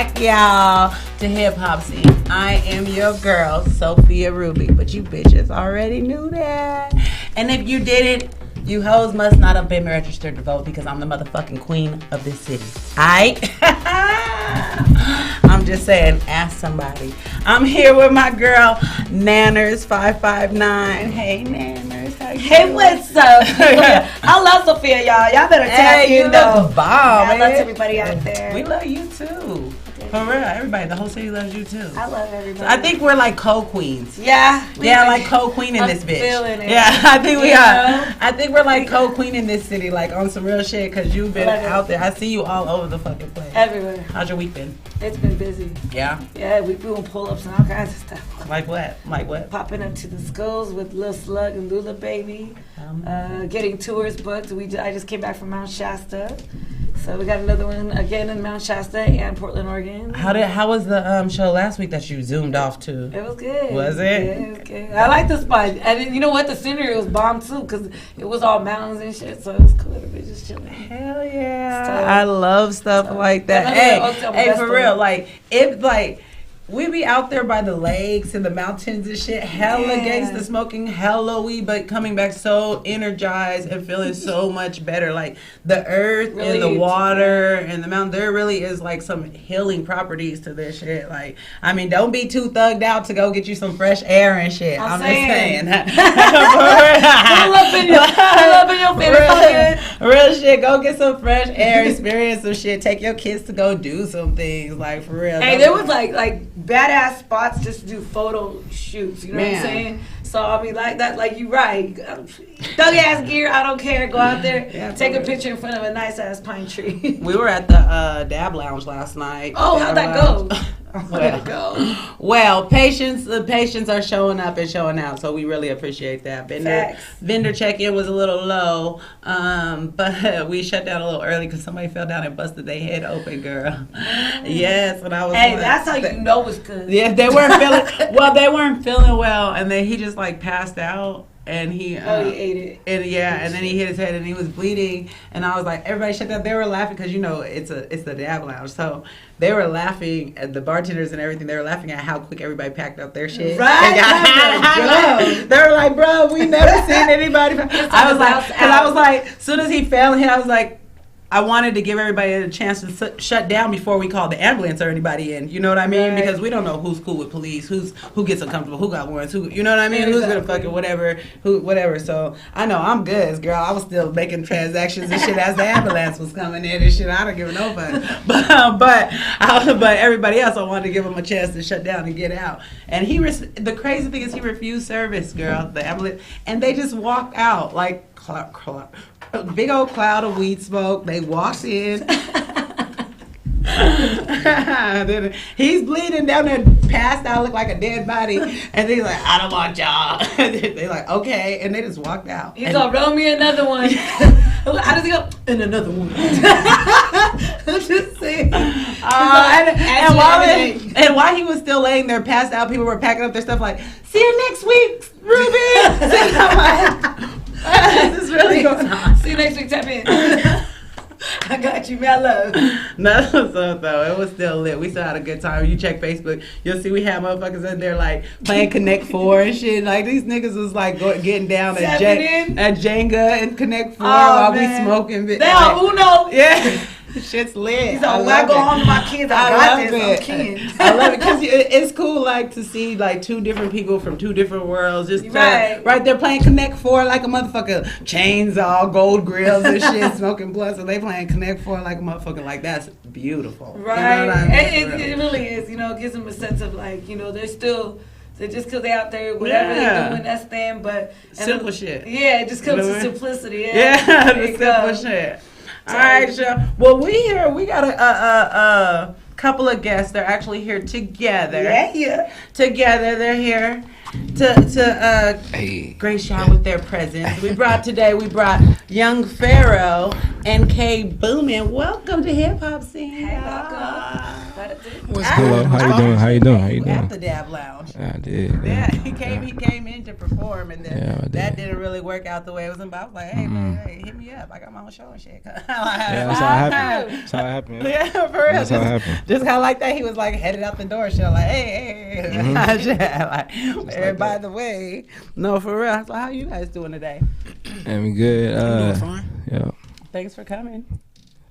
back, y'all, to Hip Hop Scene. I am your girl, Sophia Ruby, but you bitches already knew that. And if you didn't, you hoes must not have been registered to vote because I'm the motherfucking queen of this city. Aight? I'm just saying, ask somebody. I'm here with my girl, Nanners559. Hey, Nanners. How you doing? What's up? I love Sophia, y'all. Y'all better tap in, though. I love everybody out there. We love you, too. For real, everybody, the whole city loves you too. I love everybody. So I think we're like co-queens. Yeah. Like co-queen in this bitch. Feeling it. Yeah, I think we are. I think we're like co-queen in this city, like on some real shit, because you've been out there. I see you all over the fucking place. Everywhere. How's your week been? It's been busy. Yeah? Yeah, we doing pull-ups and all kinds of stuff. Like what? Popping up to the schools with Lil Slug and Lula Baby. Getting tours booked. I just came back from Mount Shasta. So we got another one again in Mount Shasta and Portland, Oregon. How was the show last week that you zoomed off to? It was good. Was it? Yeah, it was good. I like the spot. And you know what? The scenery was bomb too because it was all mountains and shit. So it was cool. Everybody just chilling. Hell yeah. I love stuff like that. Hey, for real. Like, we be out there by the lakes and the mountains and shit, hella gangsta smoking, hella weed, but coming back so energized and feeling so much better. Like the earth really, and the water and the mountain, there really is like some healing properties to this shit. Like, I mean, don't be too thugged out to go get you some fresh air and shit. I'm just saying. Pull up in your favorite real shit, go get some fresh air, experience some shit, take your kids to go do some things, like for real. Hey, there was like badass spots just to do photo shoots, you know what I'm saying? So I mean, like that, like you right, thug ass gear, I don't care. Go out there, take a picture in front of a nice ass pine tree. We were at the Dab Lounge last night. Oh, how'd that go? Well, the patients are showing up and showing out, so we really appreciate that. Vendor check-in was a little low, but we shut down a little early because somebody fell down and busted their head open, girl. Yes, and I was. Hey, that's how you know it's good. Yeah, they weren't feeling well. They weren't feeling well, and then he just like passed out. And he ate it. And then he hit his head and he was bleeding. And I was like, everybody shut down. They were laughing because it's the Dab Lounge. So they were laughing at the bartenders and everything. They were laughing at how quick everybody packed up their shit. Right. They were like, bro, we never seen anybody. I was like, as soon as he fell and I was like, I wanted to give everybody a chance to shut down before we called the ambulance or anybody in. You know what I mean? Right. Because we don't know who's cool with police, who gets uncomfortable, who got warrants, who, you know what I mean? Exactly. Who's gonna fucking whatever. So I know I'm good, girl. I was still making transactions and shit as the ambulance was coming in and shit. I don't give a no fuck. But everybody else, I wanted to give them a chance to shut down and get out. And the crazy thing is he refused service, girl. The ambulance, and they just walked out like. A big old cloud of weed smoke. They walked in. He's bleeding down there, passed out, look like a dead body. And they're like, I don't want y'all. They're like, okay. And they just walked out. He's like, roll me another one. How does he go? And another one. I'm just saying. And while he was still laying there, passed out, people were packing up their stuff like, see you next week, Ruby. This is really going on. See you next week, tap in. I got you, man. Love. No, so it was still lit. We still had a good time. You check Facebook, you'll see we had motherfuckers in there like playing Connect 4 and shit. Like these niggas was like getting down at Jenga and Connect 4 while we smoking. They are Uno. Yeah. Shit's lit. He's like, when I go home to my kids, I got this. I'm kidding. I love it because it's cool, like to see like two different people from two different worlds, just right there playing Connect 4 like a motherfucker, chains all gold grills and shit, smoking blood. So they playing Connect 4 like a motherfucker. Like that's beautiful, right? You know what I mean? It really is. You know, it gives them a sense of like, you know, they're just because they're out there, whatever they're doing, that's them. But simple shit. Yeah, it just comes to simplicity. Yeah, the simple shit. All right, sure. Well, we got a couple of guests. They're actually here together. Yeah. Together, they're here to grace y'all with their presence. We brought Young Pharaoh and Kay Boomin. Welcome to Hip Hop Scene. Hey, welcome. What's hello? How you doing? How you doing? How you At doing? the Dab Lounge. I did. Yeah, he came in to perform, and then Yeah, I did. that didn't really work out the way it was about. I was like, hey man, hey, hit me up. I got my own show and shit. Yeah, that's how it happened. That's how it happened. Yeah, for real. That's how it happened. Just kind of like that. He was like headed out the door. Shit, like, hey. Like, by the way, no, for real. So how you guys doing today? And we good. I'm doing fine. Yeah. Thanks for coming.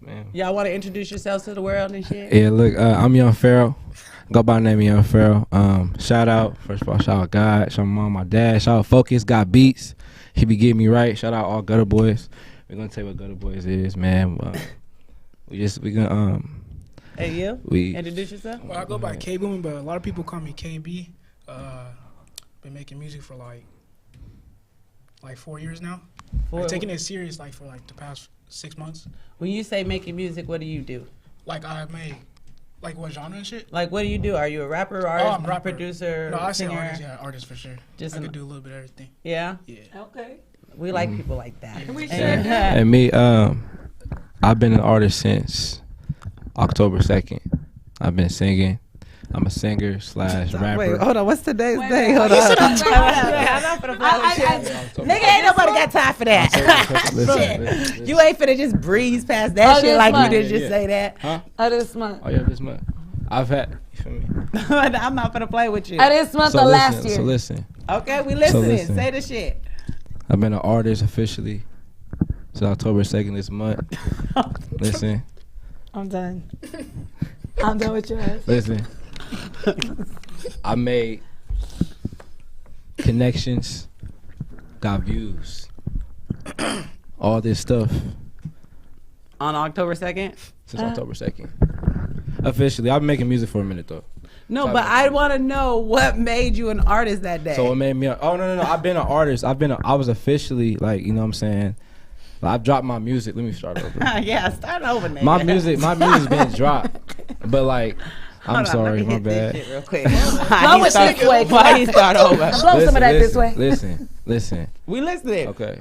Man. Y'all want to introduce yourselves to the world and shit? Yeah, look, I'm Young Pharaoh. Go by the name of Young Pharaoh. Shout out, first of all, shout out God, shout out my mom, my dad, shout out Focus, got beats. He be getting me right. Shout out all Gutter Boys. We're gonna tell you what Gutter Boys is, man. We gonna Hey, you? we Introduce yourself. Well, I go by K Boom, but a lot of people call me KB. Been making music for like 4 years now. I'm taking it serious for the past 6 months. When you say making music, what do you do? Like I make what genre and shit? Like, what do you do? Are you a rapper, artist, I'm a rapper. producer, No, I say singer? artist, yeah, artist for sure. Just I an- could do a little bit of everything. Yeah, Yeah. Okay. we like people like that. We sure And- do. and me, I've been an artist since October 2nd. I've been singing. I'm a singer / rapper. Wait, hold on. What's today's Wait, day? wait, Hold wait. on. I'm not finna October Nigga, ain't nobody got time for that. Listen. You ain't finna just breeze past that Oh, shit this like you month. did just Yeah. say that. Huh? This month. Oh yeah, this month. I've had. You feel me? I'm not finna play with you. This month So or last listen. year. So listen. Okay, we listening. listen. Say the shit. I've been an artist officially since October 2nd this month. Listen. I'm done. I'm done with your ass. Listen. I made connections, got views, all this stuff On October 2nd? since October 2nd. Officially, I've been making music for a minute though. No, So but I- I want to know what made you an artist that day. So what made me? Oh no. I've been an artist. I was officially like, you know what I'm saying. Like, I've dropped my music. Let me start over. Yeah, start over, nigga. My music's been dropped, but like, I'm Hold on, sorry, let me my hit this bad. shit real quick. Blow it this way. Why he start over? Blow some of that this way. Listen. We listening. Okay.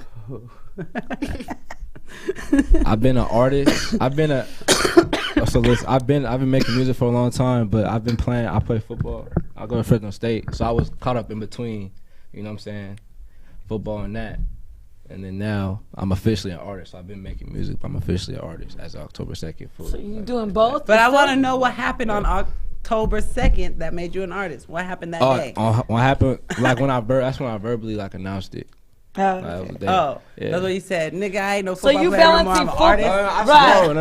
I've been an artist. I've been making music for a long time, but I play football. I go to Fresno State, so I was caught up in between, you know what I'm saying, football and that. And then now I'm officially an artist. I've been making music, but I'm officially an artist as of October 2nd. So you doing both? But I want to know what happened on October 2nd that made you an artist. What happened that day? What happened? Like that's when I verbally announced it. Like, that was the day. Oh, Yeah. that's what you said. Nigga, I ain't no So football you player fell no more. into I'm an football? artist. Right.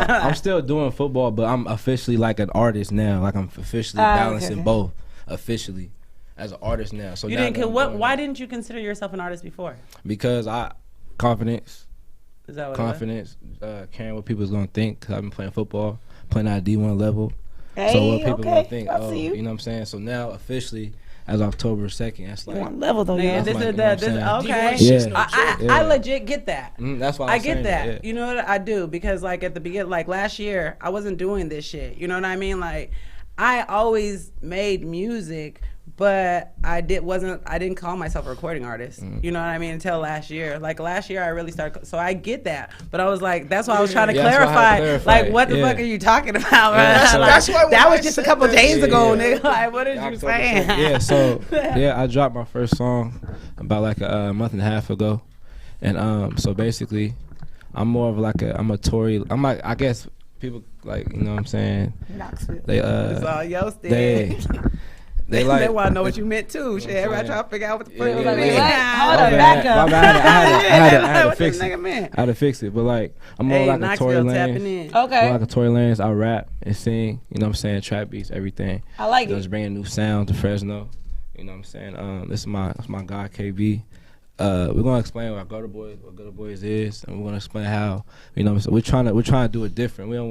No. I'm still doing football, but I'm officially like an artist now. Like I'm officially balancing okay. both officially as an artist now. So You now didn't. that I'm doing Why it- didn't you consider yourself an artist before? Because confidence, Is that what caring what people's gonna think. Cause I've been playing football, playing at D1 level. Hey, So what people okay. gonna think? I Oh, see you. you know what I'm saying? So now officially as October 2nd, that's like One level though, it was? yeah. Nigga, this my- is you know what I'm okay. saying? Yeah. I legit get that. that's why I I'm get saying that. yeah. You know what I do? Because like at the beginning, like last year, I wasn't doing this shit. You know what I mean? Like I always made music, but I didn't call myself a recording artist. You know what I mean? Until last year. Like last year I really started, so I get that. But I was like, that's why I was trying to Yeah, that's why I had to clarify. clarify. Like what the Yeah. fuck are you talking about? Yeah, Like, that's why when that I was just a said couple that days shit, ago, yeah. nigga. Like what did you October saying? 2nd. Yeah, so I dropped my first song about like a month and a half ago, and so basically, I'm more of like I'm a Tory. I'm like, I guess people like, you know what I'm saying. Knoxville. They It's all your they thing. they like they want to know what you meant too. Shit, everybody saying? trying to figure out what the fuck Yeah, you yeah, meant. yeah. Hold My on, bad, back up. my bad. I had to What fix this it. nigga meant. I had to fix it, but like I'm more Hey, like a Tory Knoxville tapping Lanez. in. Okay. More like a Tory Lanez. I rap and sing. You know what I'm saying? Trap beats, everything. I like You know, it. just bringing new sound to Fresno. You know what I'm saying? This is my guy KB. We're gonna explain what Gutter Boys is, and we're gonna explain how, you know, so we're trying to do it different. We don't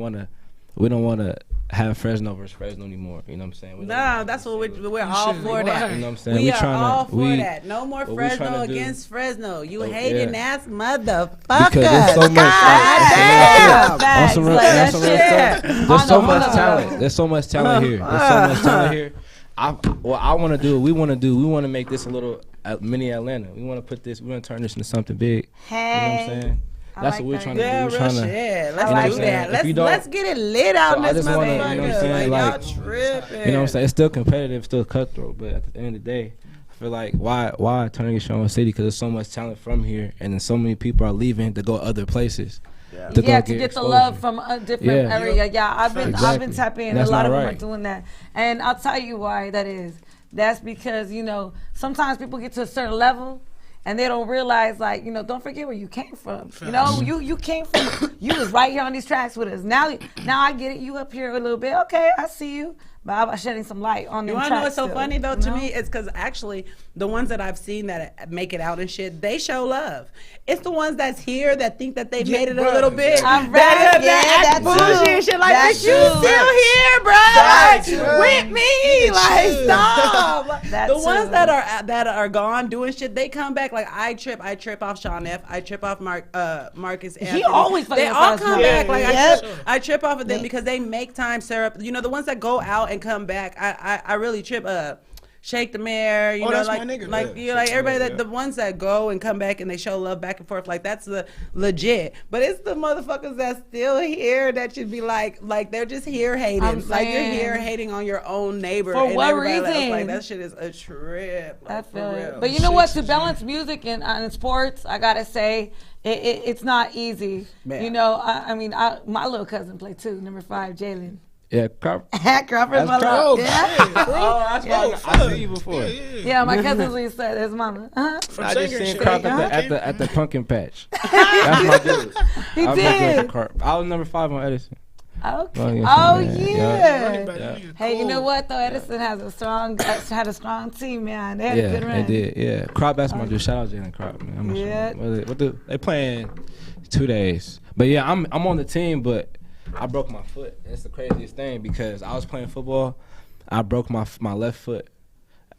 wanna have Fresno versus Fresno anymore. You know what I'm saying? We don't Nah, wanna that's have what the we're all should. for that. You know what I'm saying? We are tryna- all for that. No more what we Fresno tryna do- against Fresno. You Oh, hating yeah. ass motherfucker. Because there's so much. God damn. Facts. On some real Like stuff. that shit. There's so On the much phone. talent. There's so much talent here. There's so much talent here. We want to make this a little mini Atlanta. We want to turn this into something big. Hey. You know what I'm saying? That's like what we're that. trying to do. Yeah, We're real trying to, shit. you Let's know what I'm do saying? that. If you don't- Let's get it lit out So in I this just wanna, you know what I'm motherfucker. saying, Like, like, y'all tripping. you know what I'm saying? It's still competitive, still cutthroat, but at the end of the day, I feel like why Tornado Show City? Because there's so much talent from here, and then so many people are leaving to go other places. To go get the exposure. love from a different Yeah. area. Yeah, I've been Exactly. tapping in. And A that's lot not of them right. are doing that, and I'll tell you why that is. That's because sometimes people get to a certain level. And they don't realize, like, don't forget where you came from. You came from, you was right here on these tracks with us. Now I get it. You up here a little bit. Okay, I see you. But I'm shedding some light on them You want to tracks know what's so still, funny though you to know? me? It's because actually the ones that I've seen that make it out and shit, they show love. It's the ones that's here that think that they made it a bruh, little bit. I'm that right, yeah, act that's bullshit true. and shit like, That's bitch, you true. still here, bro? Facts, Like, bro. with me, like, stop. That's The ones true. that are gone doing shit, they come back. Like I trip off Sean F. I trip off Marcus Anthony. always They fucking all fast come now. back. Like Yep. I trip off of them because they make time, syrup. The ones that go out and come back, I really trip. Shake the Mayor, Oh, that's my like nigga. like Yeah, you know, like Shake the everybody Mayor, that the ones that go and come back and they show love back and forth, like that's the legit. But it's the motherfuckers that's still here that should be like they're just here hating, I'm like you're saying. here hating on your own neighbor For and what everybody else. reason? Like that shit is a trip. I Like, feel for it. real. But you know what? To balance music and sports, I gotta say, it's not easy. Man. My little cousin played too. Number 5, Jalen. Yeah, Crop. Crawford's my Crop. little. Yeah. Oh, that's I see you before. Yeah, my cousin's what he said. His mama. Uh-huh. From I just Sanger seen shit. Crop at the pumpkin patch. That's my dude. He I did. I was number 5 on Edison. Okay. Oh, yeah, Oh yeah, yeah. Running back, Yeah. nigga, Hey, you cool. know what though? Edison had a strong team, man. They had a Yeah, good run. they did. Yeah, Crop. That's my dude. Shout out Jalen Crop, man. I'm Yeah. they playing 2 days, but yeah, I'm on the team, but I broke my foot. It's the craziest thing because I was playing football. I broke my left foot,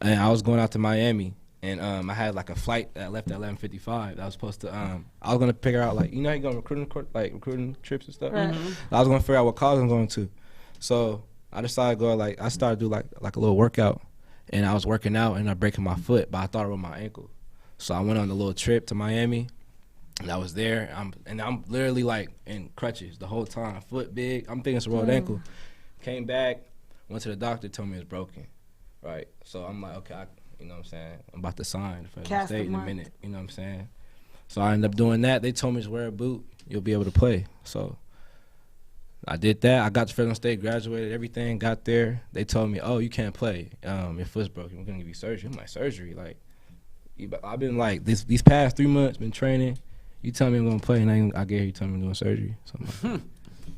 and I was going out to Miami, and I had like a flight that left at 11:55. I was supposed to I was gonna figure out like how you go on recruiting trips and stuff. Right. I was gonna figure out what college I'm going to, so I decided to go I started to do like a little workout, and I was working out and I breaking my foot, but I thought it was my ankle, so I went on a little trip to Miami. And I was there, I'm literally like in crutches the whole time, foot big. I'm thinking it's a rolled ankle. Came back, went to the doctor, told me it's broken, right? So I'm like, okay, you know what I'm saying? I'm about to sign for the Cast state the in a mark. minute, you know what I'm saying? So I ended up doing that. They told me to wear a boot, you'll be able to play. So I did that. I got to Fresno State, graduated, everything, got there. They told me, oh, you can't play. Your foot's broken. We're gonna give you surgery. I'm like, surgery? Like, I've been like these past 3 months, been training. You tell me I'm gonna play, and I get you tell me I'm doing surgery. So I'm like,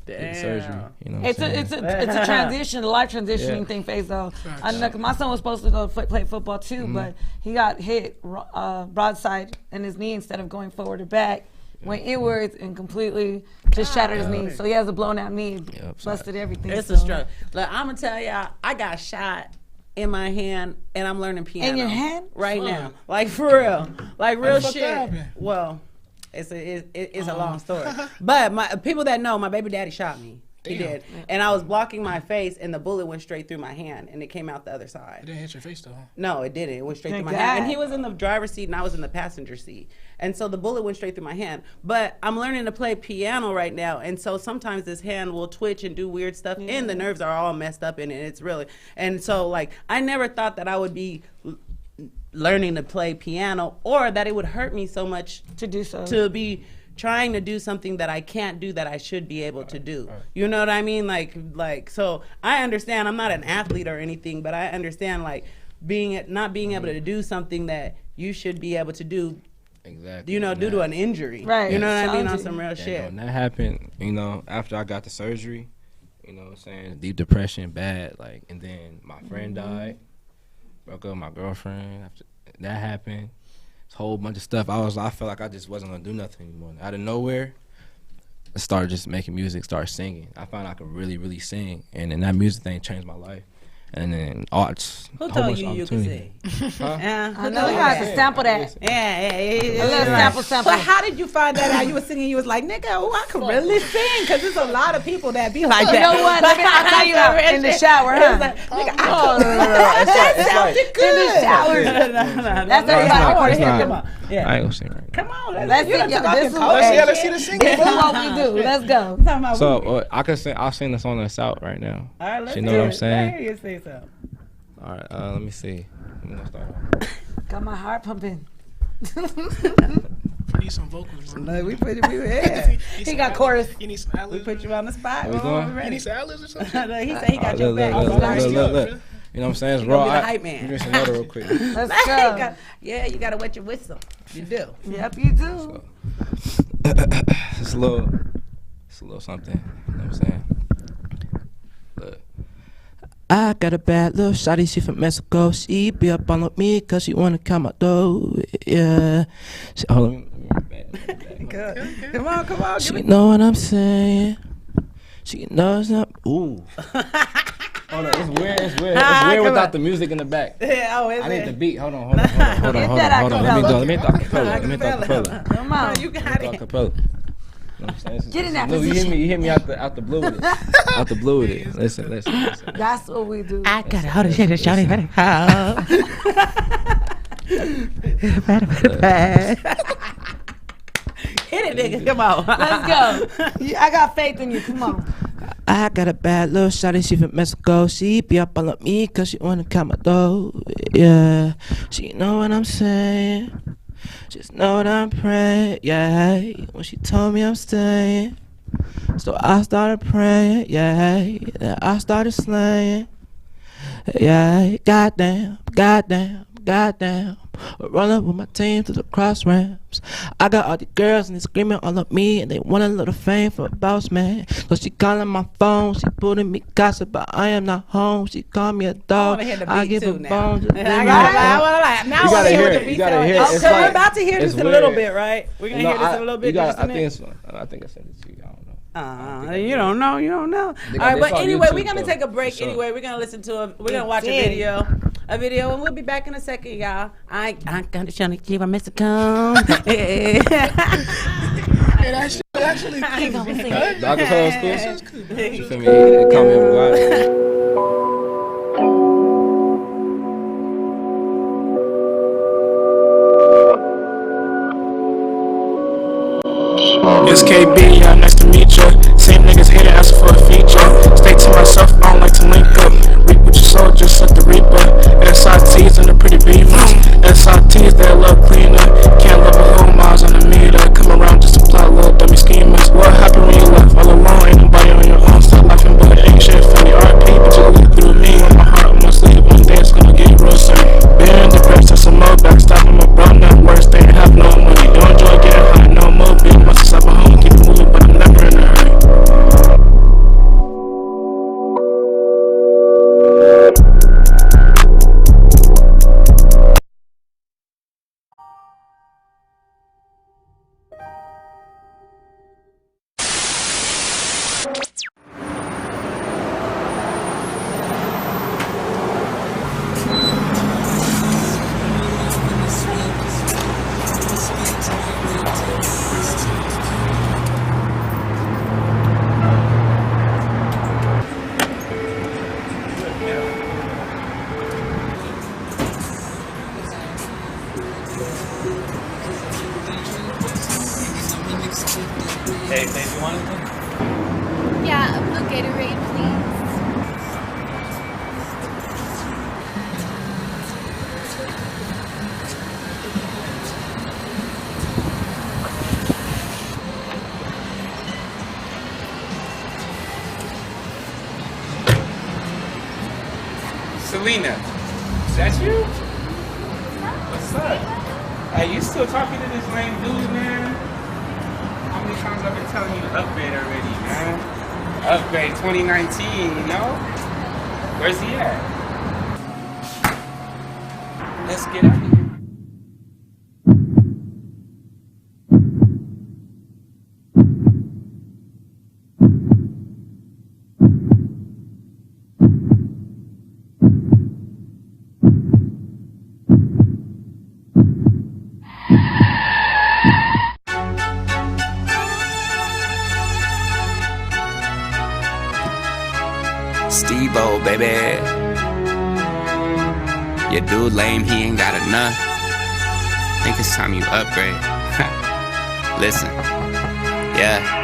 getting surgery. You know what It's I'm a saying? it's a transition, a life transitioning Yeah. thing phase though. I know 'cause my son was supposed to go play football too, but he got hit broadside in his knee instead of going forward or back. Went inwards and completely just shattered his knee. So he has a blown out knee, busted everything. It's so. a struggle. Look, I'm gonna tell y'all, I got shot in my hand and I'm learning piano. In your hand? right now, like for real, like real fuck shit. that happened? Well, it's a long story, but my people that know, my baby daddy shot me. He Damn. did, and I was blocking my face, and the bullet went straight through my hand, and it came out the other It side. didn't hit your face though. Huh? No, it didn't. It went straight Thank through my hand. And God. he was in the driver's seat and I was in the passenger seat. And so the bullet went straight through my hand. But I'm learning to play piano right now. And so sometimes this hand will twitch and do weird stuff. And the nerves are all messed up in it. It's really. And so, like, I never thought that I would be learning to play piano or that it would hurt me so much To do so. to be trying to do something that I can't do that I should be able to do. You know what I mean? Like so I understand I'm not an athlete or anything, but I understand like not being able to do something that you should be able to do, Exactly. you know, And due to that- an injury. Right. You know what I mean? On Sounds- some real and shit. when that happened, after I got the surgery, you know what I'm saying, deep depression, bad, like, and then my friend died, broke up with my girlfriend. After that happened, this whole bunch of stuff. I felt like I just wasn't gonna do nothing anymore. Out of nowhere, I started just making music, started singing. I found I could really, really sing, and then that music thing changed my life. and then arts. Who a whole told bunch you of you could opportunity. sing? Huh? I know you have to sample that. Yeah. A little sample. But how did you find that out? You were singing, you was like, nigga, oh, I could really sing. Because there's a lot of people that be like You that. know what? Let me, I'll tell you that in the shower, huh? Nigga, That sounded good. In the shower. That's everybody. I want to hear. Come on. Yeah. I ain't gonna sing right now. Come on. Let's see. This is Let's see the singing. This is what we do. Let's go. So I can sing. I'll sing the song that's out right now. All right, let's You know do what I'm it. saying? I hear you say something. All right. Let me see. I'm gonna start off. Got my heart pumping. You need some vocals, bro. Look, we put you, yeah. He got chorus. You need some We ad-libs. put you on the spot. Are we Oh, going? You ready. need some ad-libs or something? He said he got your back. Look. You know what I'm saying? It's You gonna raw. be the hype man. Let me drink some water real quick. Let's go. Yeah, you gotta wet your whistle. You do. Yep, you do. It's a little something. You know what I'm saying? Look. I got a bad little shawty, she from Mexico. She be up on me cause she wanna count my dough. Yeah. Hold on. Good. Come on. She know what I'm saying. She knows not. Ooh. Hold on, it's weird. It's weird come without on. the music in the back. Yeah, oh, is I need it? the beat. Hold on. Get that Let me do acapella. Come on. You got it. Acapella. You know what I'm saying? Get in that Look, position. You hit me out the blue with it. Out the blue with it. Listen. That's what we do. I got it. Hold on, shawty. Hit it, nigga. Come on. Let's go. I got faith in you. Come on. I got a bad little shawty, she from Mexico. She be up on me cause she wanna count my dough. Yeah, she know what I'm saying. Just know what I'm praying. Yeah, when she told me I'm staying, so I started praying. Yeah, then I started slaying. Yeah, goddamn. Run up with my team to the cross ramps. I got all the girls and they screaming all of me and they want a little fame for a boss man. So she calling my phone, she putting me gossip, but I am not home. She call me a dog. I give a bone. Just leave me alone. Now I want to hear what the beat sounds like. It's So we're like- about to hear it's this in a little weird. bit, right? We're gonna hear this in a little bit. I think I sent it to you. I don't know. You don't know. All right, it's but on anyway, YouTube, we're gonna though, take a break. for sure. Anyway, we're gonna watch a video, and we'll be back in a second, y'all. I gonna show you keep a Mexico. Hey, that's actually I ain't gonna sing. The acapella is cool. You feel me? They call me Maguire. It's KB, yeah, nice to meet ya. Same niggas hating, asking for a feature. Stay to myself, I don't like to link up. Reap with your soul, just like the Reaper. SITs and the pretty beamers. SITs, they love cleaner. Can't love a whole miles on the meter. Come around just to plot little dummy schemers. What happened when you left all alone? Ain't nobody on your own, stop laughing, but ain't shit funny. RP, but you look through me on my heart, on my sleeve. One day it's gonna get real soon. Been depressed to some more backstab, I'm a bro, nothing worse. They ain't have no money. Don't enjoy getting high, no more. Big must stop at home, keep it moving, but I'm never in a hurry. Hey, baby, you want anything? Yeah, a Gatorade, please. Selena, is that you? What's up? Hey, you still talking to this lame dude, man? How many times I've been telling you to upgrade already, man? Upgrade 2019, you know? Where's he at? Let's get out of here. Debo, baby. Your dude lame, he ain't got enough. Think it's time you upgrade. Listen, yeah.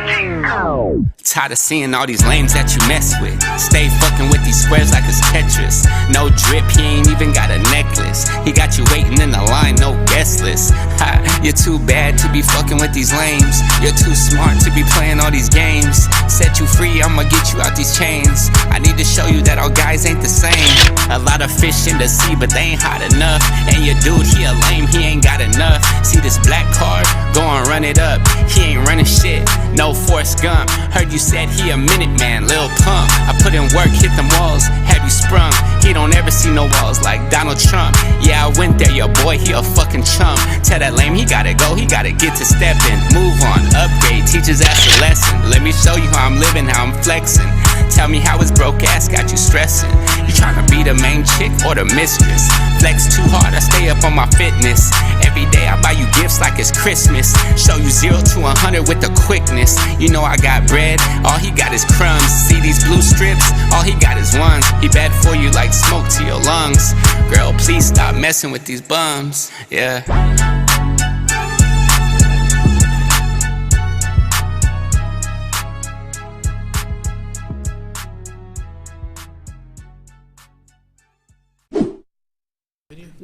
Tired of seeing all these lames that you mess with. Stay fucking with these squares like it's Tetris. No drip, he ain't even got a necklace. He got you waiting in the line, no guest list. Ha, you're too bad to be fucking with these lames. You're too smart to be playing all these games. Set you free, I'ma get you out these chains. I need to show you that all guys ain't the same. A lot of fish in the sea, but they ain't hot enough. And your dude, he a lame, he ain't got enough. See this black card? Go and run it up. He ain't running shit, no Forrest Gump. Heard you said he a minute man, lil pump. I put in work, hit them walls, have you sprung. He don't ever see no walls like Donald Trump. Yeah, I went there, your boy, he a fucking chump. Tell that lame, he gotta go, he gotta get to stepping. Move on, upgrade, teach his ass a lesson. Let me show you how I'm living, how I'm flexing. Tell me how his broke ass got you stressing. You tryna be the main chick or the mistress? Flex too hard, I stay up on my fitness. Every day I buy you gifts like it's Christmas. Show you 0 to 100 with the quickness. You know I got bread, all he got is crumbs. See these blue strips, all he got is ones. He bad for you like smoke to your lungs. Girl, please stop messing with these bums, yeah.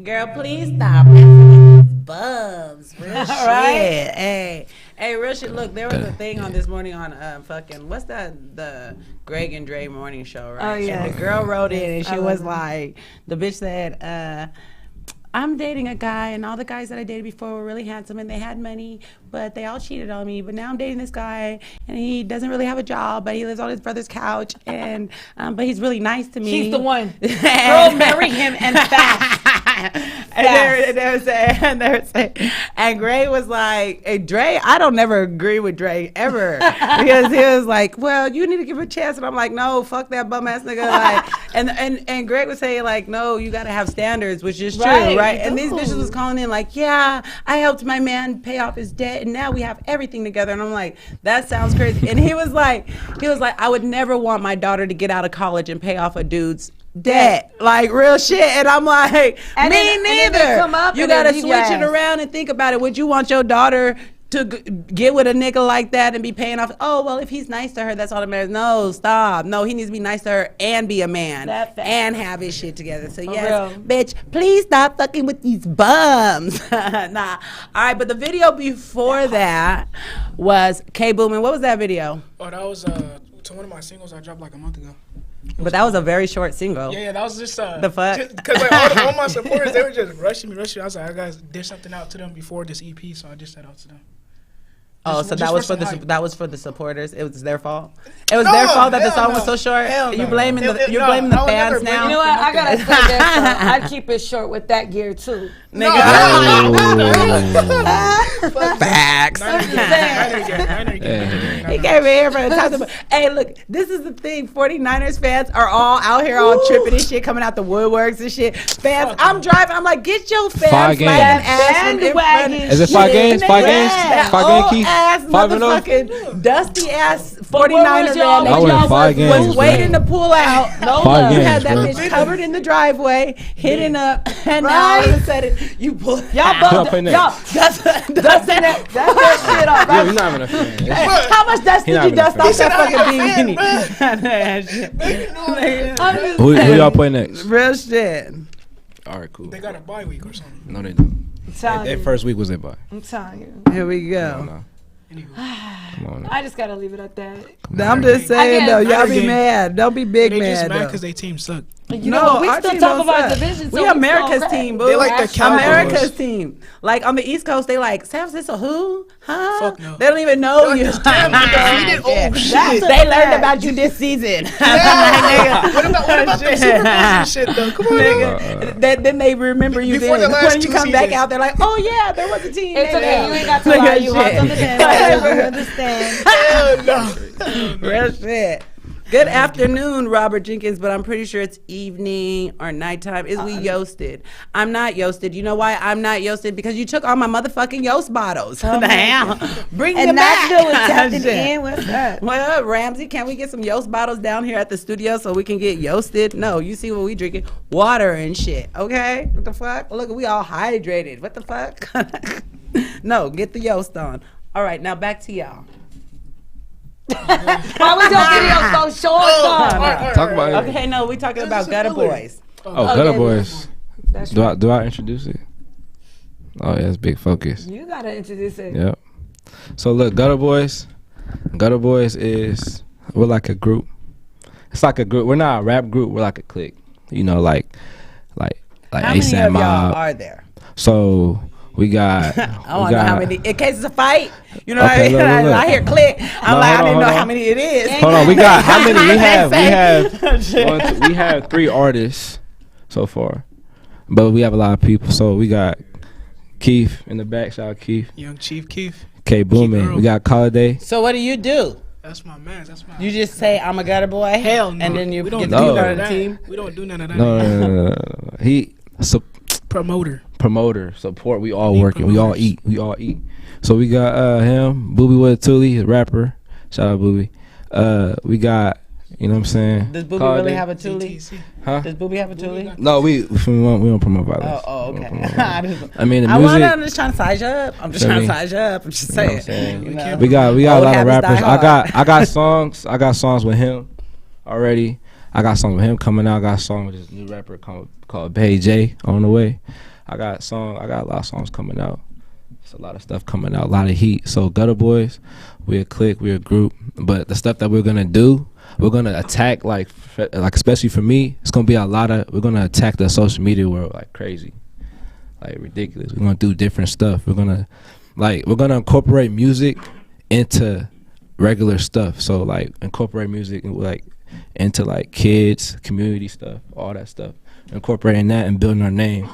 Girl, please stop messing with these bums. Real shit. Right? Hey, real shit. Look, there was a thing on this morning on fucking, what's that? The Greg and Dre morning show, right? Oh, yeah. And the girl wrote in and she was like, the bitch said, I'm dating a guy, and all the guys that I dated before were really handsome, and they had money, but they all cheated on me. But now I'm dating this guy, and he doesn't really have a job, but he lives on his brother's couch, and but he's really nice to me. He's the one. Girl, marry him and fast. And they were saying, and Gray was like, hey, Dre, I don't never agree with Dre ever, because he was like, well, you need to give it a chance, and I'm like, no, fuck that bum ass nigga, like, and Greg was saying like, no, you gotta have standards, which is true, right? And these bitches was calling in like, yeah, I helped my man pay off his debt, and now we have everything together, and I'm like, that sounds crazy. And he was like, I would never want my daughter to get out of college and pay off a dude's debt, like real shit. And I'm like, and me neither. You gotta switch it around around and think about it. Would you want your daughter to get with a nigga like that and be paying off? Oh, well, if he's nice to her, that's all that matters. No, stop. No, he needs to be nice to her and be a man and have his shit together. So yes, bitch, please stop fucking with these bums. Nah. All right, but the video before that was K Boomin. What was that video? Oh, that was to one of my singles I dropped like a month ago. But that was a very short single. Yeah, that was just the fuck. Because like all my supporters, they were just rushing me. I was like, I gotta dish something out to them before this EP, so I dished that out to them. Oh, so that was for the supporters. It was their fault. It was their fault that the song was so short. You blaming the fans now. You know what? I gotta say this. I'd keep it short with that gear too. Nigga. Facts. He came in here for the time. Hey, look, this is the thing. 49ers fans are all out here all tripping and shit, coming out the woodworks and shit. Fans, I'm driving. I'm like, get your fans bandwagon. Is it 5 games? 5 games? 5 game key? Ass 5-0? motherfucking dusty ass 49er fan I went 5 games. was waiting to pull out. No, 5 games, you had that bro. bitch covered in the driveway, hitting up, and now all of a sudden you pull. Y'all dusting that shit off. Yeah, you're not even a fan. How much dust did you dust off that fucking beanie? Who y'all play next? Real shit. All right, cool. They got a bye week or something. No, they don't. Their first week was their bye. I'm telling you. Here we go. Come on now. I just gotta leave it at that. I'm just saying though, y'all be mad. Don't be big They mad just mad though. because they team suck. You know, we still talk about division. We America's team, boo. They like the Cowboys. America's team. Like on the East Coast, they like San Francisco. Who? Huh? Fuck no. They don't even know you. They learned about you this season. What about the Super Bowls and shit though? Come on, nigga. Then they remember you. Before then the last when you 2 come back seasons. out, they're like, oh yeah, there was a team. It's okay. You ain't got to lie. You hopped on the bandwagon. You understand? Hell no. Real shit. Good afternoon, Robert Jenkins, but I'm pretty sure it's evening or nighttime. Is we Yoasted? I'm not Yoasted. You know why I'm not Yoasted? Because you took all my motherfucking Yoast bottles. Damn. Bring them back. And Nashville is tapping in. What's that? Well, Ramsey, can we get some Yoast bottles down here at the studio so we can get Yoasted? No, you see what we drinking? Water and shit, okay? What the fuck? Look, we all hydrated. What the fuck? No, get the Yoast on. All right, now back to y'all. Why was your video so short? Talk about it. Okay, no, we talking about Gutter Boys. Oh, Gutter yeah, Boys. That's Do I introduce it? Oh yeah, it's Big Focus. You gotta introduce it. Yep. So look, Gutter Boys is, we're like a group. It's like a group. We're not a rap group. We're like a clique. You know, like How many of ASAP y'all Mob. are there? So we got. I want to know how many. In case it's a fight, you know Okay, what I mean? look. I hear click. I'm like, I didn't know hold how on. many it is. Hold on, we got how many? We Shit. have 3 artists so far, but we have a lot of people. So we got Keith in the back. Shout out Keith. Young Chief Keith. K Boomin. Earl. We got Holiday. So what do you do? That's my man. That's my. You just say I'm a gutter boy. Hell no. And then you we get don't the do people none on of the that. team. We don't do none of that. No. He Promoter. promoter support. We all We working. We all promoters. eat. We all eat. So we got him, Booby with Tully, he's a rapper. Shout out Booby. We got, you know what I'm saying? Does Booby Holiday. really have a Thule? Huh? Does Booby have a Thule? No, we don't promote violence. Oh, We don't okay. promote violence. I I mean, the want music. to. I'm just trying to size you up. I'm just Feel trying me? to size you up. I'm just You know what I'm saying. saying? You know? We got a Old lot of habits die rappers. hard. I got songs with him already. I got songs with him coming out. I got a song with this new rapper called Bay J on the way. I got a lot of songs coming out. It's a lot of stuff coming out, a lot of heat. So Gutter Boys, we're a clique, we're a group. But the stuff that we're gonna do, we're gonna attack like especially for me, it's gonna be we're gonna attack the social media world like crazy, like ridiculous. We're gonna do different stuff. We're gonna incorporate music into regular stuff. So like incorporate music like into like kids, community stuff, all that stuff. Incorporating that and building a name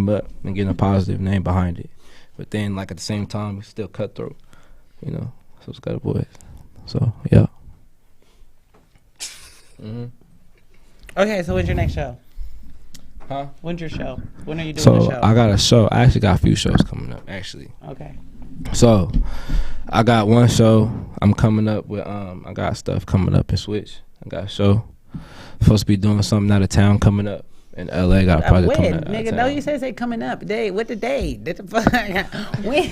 up and getting a positive name behind it. But then like at the same time, we still cutthroat, you know. So it's Gutter Boys. So yeah. Okay, so when's your next show? Huh? When's your show? When are you doing So the show? I got a show. I actually got a few shows coming up actually. Okay. So I got one show I'm coming up with. I got stuff coming up in Switch. I got a show. Supposed to be doing something out of town coming up in LA. Got a project coming When? up. Nigga, no, you say coming up. Day, what the day? What the fuck? When?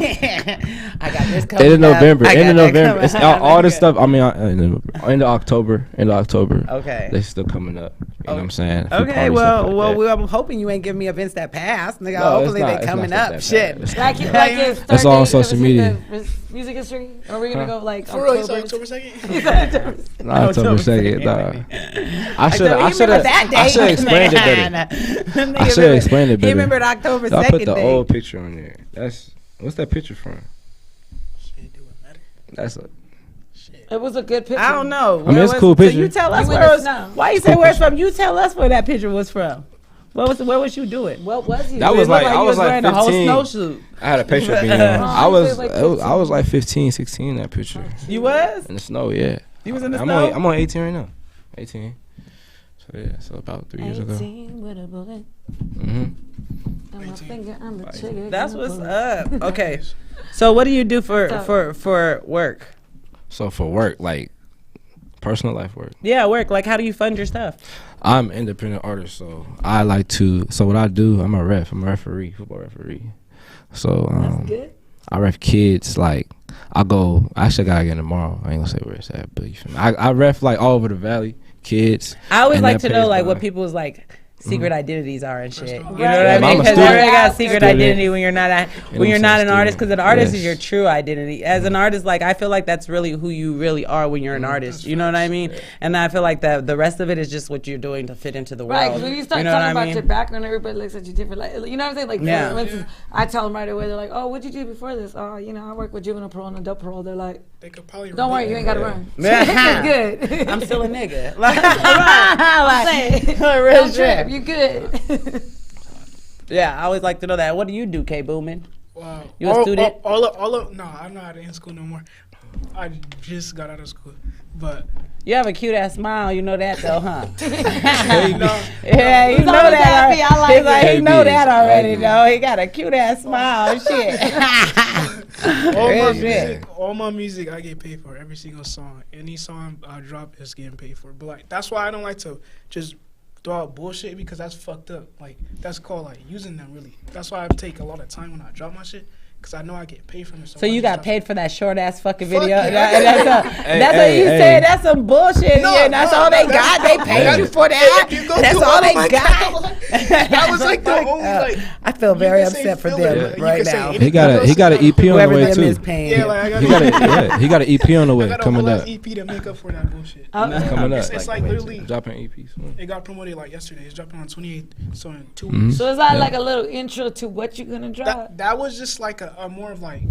I got this coming End of November. up. I End of got that November. coming It's up. all this stuff. I mean, end of October. Okay. They still coming up. You know what I'm saying? A few Okay, parties, well, stuff like that. I'm hoping you ain't giving me events that pass. Nigga, No, hopefully it's not- they it's coming not up. that Shit. bad. Like his That's third all on date social of media. his music history? Are we gonna go like For real, it's October? October 2nd. Not October 2nd. I should I have explained it better. I should have explained it He better. remembered October I 2nd put the day. old picture on there. What's that picture from? Shit, do it matter. That's a. It was a good picture. I don't know. I mean, it's a cool So picture. you tell us You where let it us was. know. Why you say where it's from? You tell us where that picture was from. Where was you doing? What was he? That was It looked like I you was like wearing a whole 15. snowsuit. I had a picture of being. I was like I was like 15, 16 in that picture You was? in the snow. Yeah. You was in the I'm snow? I'm on 18 right now. 18. So yeah, so about 3 years ago. 18 with a bullet. Mhm. On my finger, I'm the trigger. That's on the what's bullet. up. Okay. So what do you do for work? So for work, like personal life work. Yeah, work. Like, how do you fund your stuff? I'm an independent artist, so I like to. So what I do, I'm a ref. I'm a referee, football referee. So Good. I ref kids. Like I actually gotta get in tomorrow. I ain't gonna say where it's at, but you feel me? I ref like all over the valley, kids. I always and like that to know pays like by- what people's like secret identities are and shit. You know Right. what I Yeah, mean? I'm a Because student. everybody got a Student. secret identity when you're not I'm an a artist. Because an artist is Yes. your true identity. As an artist, like I feel like that's really who you really are when you're an artist. You know what I mean? And I feel like the rest of it is just what you're doing to fit into the world. Right, because when you start you know talking what I about mean? your background, everybody looks at you different. Like, you know what I'm saying? Like, Yeah. for instance, I tell them right away, they're like, "Oh, what'd you do before this?" "Oh, you know, I work with juvenile parole and adult parole." They're like, They could probably "Don't worry, relate. you ain't got to run." Yeah. Good. I'm still a nigga. Like, Saying, real don't trip, shit. you good. Yeah, I always like to know that. What do you do, K Boomin? Wow. You a student? All of, no, I'm not in school no more. I just got out of school, but You have a cute ass smile. You know that though, huh? no, Yeah, you He's know always that. happy. I like He's like, it. he know that already, KB. though. He got a cute ass smile. Shit. all my music I get paid for. Every single song, any song I drop is getting paid for. But like that's why I don't like to just throw out bullshit because that's fucked up. Like that's called like using them really. That's why I take a lot of time when I drop my shit. Cause I know I get paid from it. So you got paid for that short ass fucking video? yeah. That's what you said. That's some bullshit. No, yeah, that's no, all they no, got. that's- They paid you for that. If you go That's through all they my got. catalog, that was like the only like. I feel very can say upset for filler, them but you right can say now. anything He got an EP on the Whoever way them too. is paying. Yeah, like I got. He got an EP on the I way got a coming whole up. ass EP to make up for that bullshit. Coming up. It's like literally. Dropping EPs. It got promoted like yesterday. It's dropping on 28th, so in 2 Mhm. weeks. So is that like a little intro to what you're gonna drop? That was just like a more of like,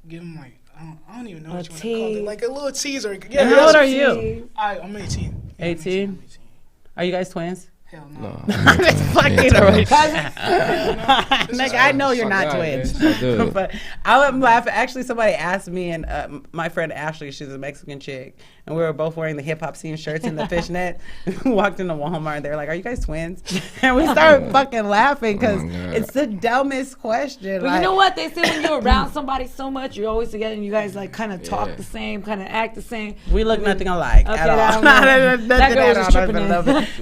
give him like I don't even know what you want to call it, like a little teaser. Yeah, And how old are you? I'm 18. 18? Are you guys twins? Hell no. Fucking Cousins? Nigga, I know you're not twins. But I would laugh. Actually, somebody asked me, and my friend Ashley, she's a Mexican chick, and we were both wearing the hip hop scene shirts and the fishnet. We walked into Walmart, and they were like, "Are you guys twins?" And we started fucking laughing because it's the dumbest question. But you know what they say when you're around somebody so much, you're always together, and you guys like kind of talk the same, kind of act the same. We look nothing alike Okay, at all. that girl was just tripping in.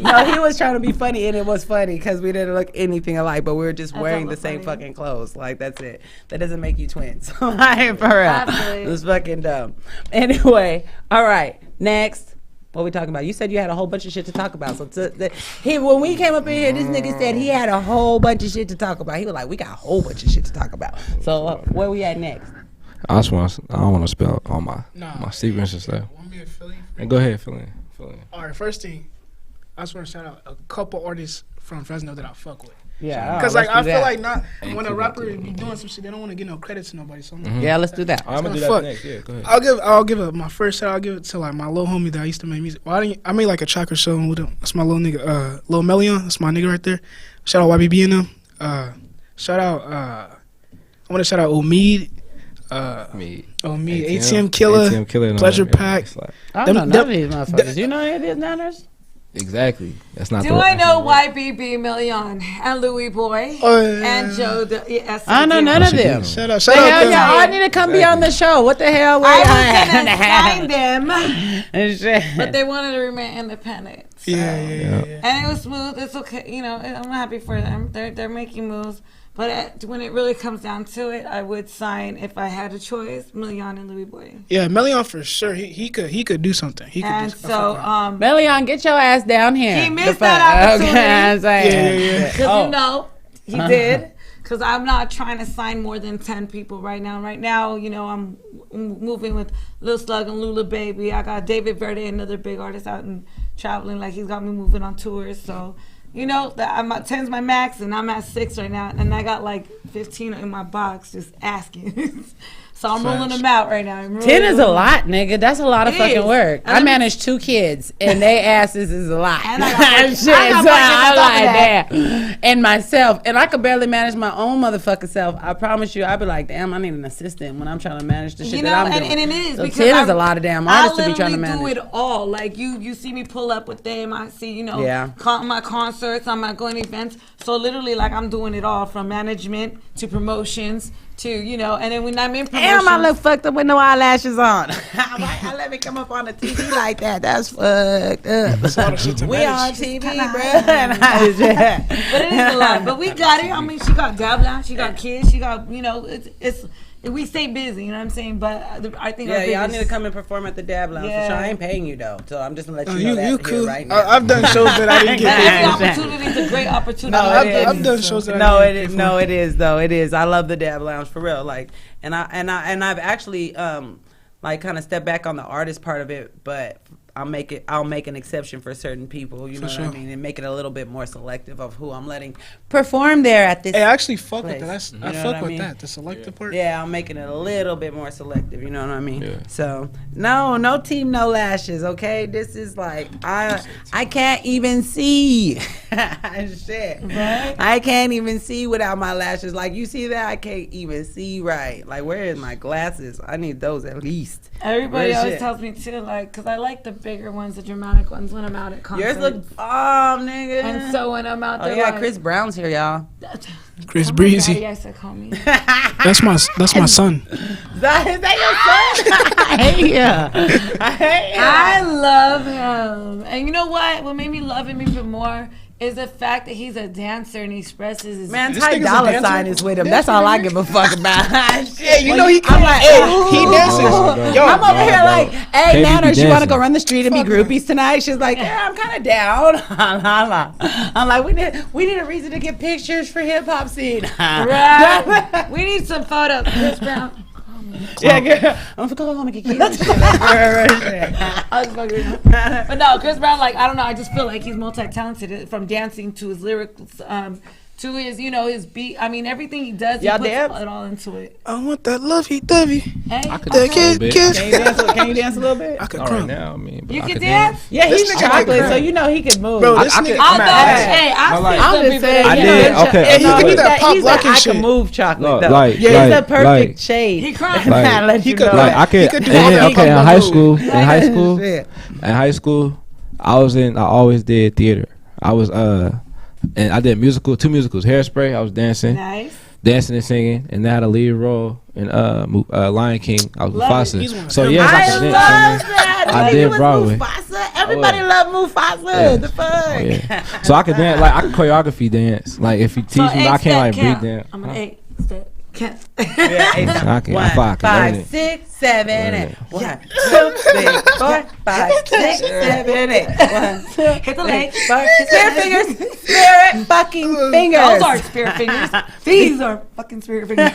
No, he was trying to be funny, and it was funny because we didn't look anything alike, but we were just That's wearing all the same funny. fucking clothes. Like, that's it. That doesn't make you twins. Like, for real. Absolutely. It was fucking dumb. Anyway, all right, next. What we talking about? You said you had a whole bunch of shit to talk about. So when we came up in here, this nigga said he had a whole bunch of shit to talk about. He was like, we got a whole bunch of shit to talk about. So where we at next? I don't want to spell all my secrets and stuff. Want me to fill in? And go ahead, fill in. All right, first thing, I just want to shout out a couple artists from Fresno that I fuck with. Yeah. Because like I feel like Ain't when a too rapper much, be doing some shit, they don't want to give no credit to nobody. So Yeah, let's do that. I'm gonna do Fuck. that next. Yeah, go ahead. I'll give it my first shout. I'll give it to like my little homie that I used to make music. Well, I made like a track or so with him. That's my little nigga, Lil Melion. That's my nigga right there. Shout out YBB and them. Shout out. I want to shout out Omid. Me. ATM Killer. ATM Killer. and all Pleasure that, yeah. Pack. It's like- I don't know Them- none of these motherfuckers. You know any of these nanners? Exactly. That's not. Do the I know YBB Million and Louis Boy and Joe? I don't know none of them. Shout out. The Shout hell, out. y'all, I need to come be on the show. What the hell? I was gonna sign them, but But they wanted to remain independent. So. Yeah. And it was smooth. It's okay. You know, I'm happy for them. They're making moves. But when it really comes down to it, I would sign, if I had a choice, Million and Louis Boy. Yeah, Melion for sure. He could do something. He could And do something. so, Melion, get your ass down here. He missed The that fuck? opportunity. Okay, I'm saying. Yeah. because Oh. you know, he did. Because I'm not trying to sign more than 10 people right now. Right now, you know, I'm moving with Lil Slug and Lula Baby. I got David Verde, another big artist out and traveling. Like, he's got me moving on tours. So, you know, I'm at 10's my max, and I'm at 6 right now. And I got like 15 in my box just asking. So I'm rolling them out right now. 10 is a lot, nigga. That's a lot of It fucking is. work. And I manage 2 kids, and they asses is a lot. And I got Shit, I got so budgets on I'm top of like, that. damn. And myself, and I could barely manage my own motherfucking self. I promise you, I'd be like, damn, I need an assistant when I'm trying to manage the shit You know, that I'm and doing. it is So because 10 is I- a lot of damn artists to be trying to I literally manage. do it all. Like you see me pull up with them. I see, you know, Yeah. my concerts. I'm at going events. So literally, like I'm doing it all from management to promotions to, you know, and then when I'm in promotions. Damn, I look fucked up with no eyelashes on. Why I let me come up on the TV like that? That's fucked up. That's a lot of shit to We manage. on TV, bro. But it is a lot. But we got it. I mean, she got Dabla, she got kids, she got, you know, it's we stay busy, you know what I'm saying? But I think Yeah, our y'all biggest- need to come and perform at the Dab Lounge. Yeah. For sure. I ain't paying you though, so I'm just gonna let you know You that cool. here right now. I've done shows that I didn't get paid Every for. opportunity is a great opportunity. No, I it get I've it. done shows that No, I it didn't is. get No, it is though. It is. I love the Dab Lounge for real. Like, and I've actually like kind of stepped back on the artist part of it, but I'll make an exception for certain people. You know sure. what I mean, and make it a little bit more selective of who I'm letting perform there at this. Hey, I actually fuck place. with that. You I know fuck what with mean? that. The selective part. Yeah, I'm making it a little bit more selective. You know what I mean? Yeah. So no team, no lashes. Okay, this is like I can't even see. Shit, Right? I can't even see without my lashes. Like you see that, I can't even see right. Like where is my glasses? I need those at least. Everybody Real always shit. tells me too, like, because I like the bigger ones, the dramatic ones when I'm out at concerts. Yours look bomb, nigga. And so when I'm out Oh there, yeah, like, Chris Brown's here, y'all. Chris Call me Breezy. Daddy, I said, call me. That's my son. Is that your son? I hate ya. I hate ya. I love him. And you know what? What made me love him even more is the fact that he's a dancer and he expresses his Man, This Ty nigga's a Dolla dancer? Sign is with him. That's all I give a fuck about. Hey, you know he I'm like, he dances. Yo, I'm over here like, hey, KB Nana, be you want to dancing. go run the street and be groupies tonight? She's like, yeah, I'm kind of down. I'm like, we need a reason to get pictures for hip hop scene. right. We need some photos. Chris Brown. Yeah, girl. I'm going to get I was fucking. But no, Chris Brown, like, I don't know. I just feel like he's multi-talented from dancing to his lyrics, to his, his beat. I mean, everything he does, he Y'all puts dance? it all into it. I want that lovey-dovey. Hey, I could The dance a little kid bit. kiss. Can you dance a little bit? I could Not right crumb. now, I mean. But you I can could dance? Yeah, This he's nigga chocolate, like so that. you know he can move. Bro, this I nigga could- I'll mad. go. Hey, I've like- seen I'm some just people saying. that I you did, know, okay, Hey, he okay. can do that pop he's blocking I shit. can move chocolate No, though. like- he's like- a perfect like- shade. He cried. Like- I let He you could know do Like that. I could, could do and all then, that okay, in on high the school, Shit. in high school, I always did theater. I was and I did two musicals, Hairspray. I was dancing Nice. and singing, and I had a lead role in Lion King. I was Love it. He's Mufasa. one of So them. yes, I I love could dance. that. I Nigga did was Broadway. Mufasa. Everybody Oh, love Mufasa. Yeah. The fuck. Oh, yeah. So I could dance, like I could choreography dance. Like if you teach me, but I can't like break dance. I'm an 8-step count. Yeah, I can- I One, fuck, I can learn 5, it. 6, 7, Learn 8. it. 1, 2, 3, 4, 5, 6, 7, 8. 1, 2, Hit the leg. 4. Spirit fingers. Spirit fucking fingers. Those aren't spirit fingers. These are fucking spirit fingers.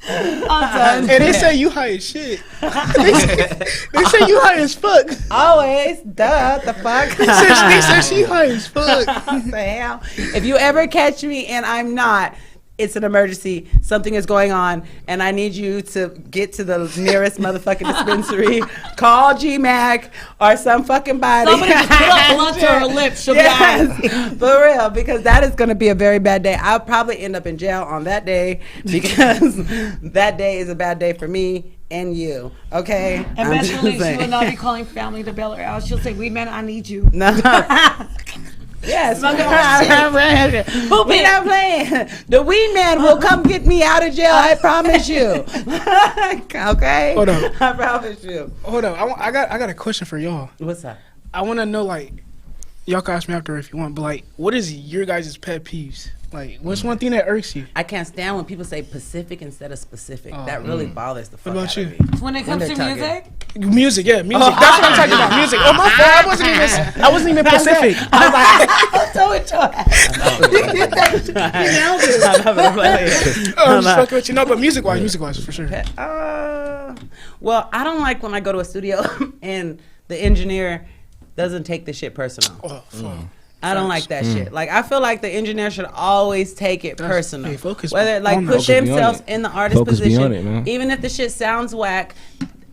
I'm done. And they say you high as shit. They say you high as fuck. Always. Duh. The fuck. They said she high as fuck. What the hell? If you ever catch me and I'm not, it's an emergency. Something is going on, and I need you to get to the nearest motherfucking dispensary. Call GMAC or some fucking body. Somebody just put up blunt to her lips. She'll be all right. Yes, for real, because that is going to be a very bad day. I'll probably end up in jail on that day because that day is a bad day for me and you. Okay? And I'm best just believe she saying. will not be calling family to bail her out. She'll say, "We men, I need you." No. Yes, Who we not playing. The weed man will come get me out of jail. I promise you. Okay. Hold on. I promise you. Hold on. I got a question for y'all. What's up? I want to know, like, y'all can ask me after if you want, but like, what is your guys' pet peeves? Like, what's one thing that irks you? I can't stand when people say Pacific instead of specific. Oh. That really bothers the fuck What about out you? of me. When it comes they're to talking. music, Music, yeah, music. That's what I'm talking about. Music. Oh my bad. I wasn't even Pacific. I was like, I'm just fucking with you. No, but music wise, for sure. well, I don't like when I go to a studio and the engineer doesn't take the shit personal. Oh, fuck. I don't like that shit. Like, I feel like the engineer should always take it personal. hey, focus Whether like on that. put Focus be on themselves it. in the artist Focus be position, on it, man. even if the shit sounds whack.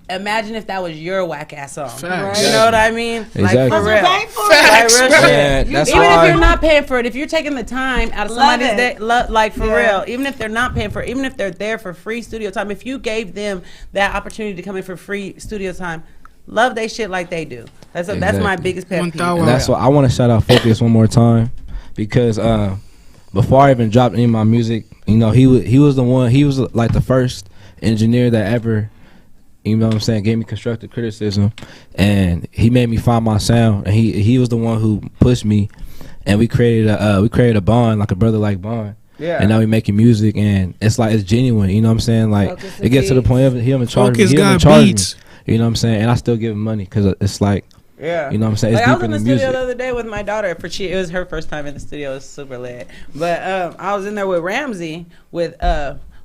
Imagine if that was your whack ass song. Facts. You know what I mean? Like Exactly. for we're real. paying for Facts. it. Like, real shit. Yeah, that's Even if why. you're not paying for it, if you're taking the time out of Love somebody's it. day, like for Yeah. real, even if they're not paying for it, even if they're there for free studio time, if you gave them that opportunity to come in for free studio time, love they shit like they do. That's my Exactly. biggest pet peeve. 1,000. And that's why I want to shout out Focus one more time, because before I even dropped any of my music, he was the one. He was like the first engineer that ever, you know what I'm saying, gave me constructive criticism, and he made me find my sound, and he was the one who pushed me, and we created a bond, like a brother like bond. Yeah. And now we making music, and it's like it's genuine. You know what I'm saying? Like Focus it gets to the point of he even charge me. Focus He even got charge beats. me. You know what I'm saying? And I still give him money because it's like, Yeah. you know what I'm saying? It's Like, I was deeper in the than studio music. the other day with my daughter. It was her first time in the studio. It was super lit. But I was in there with Ramsey with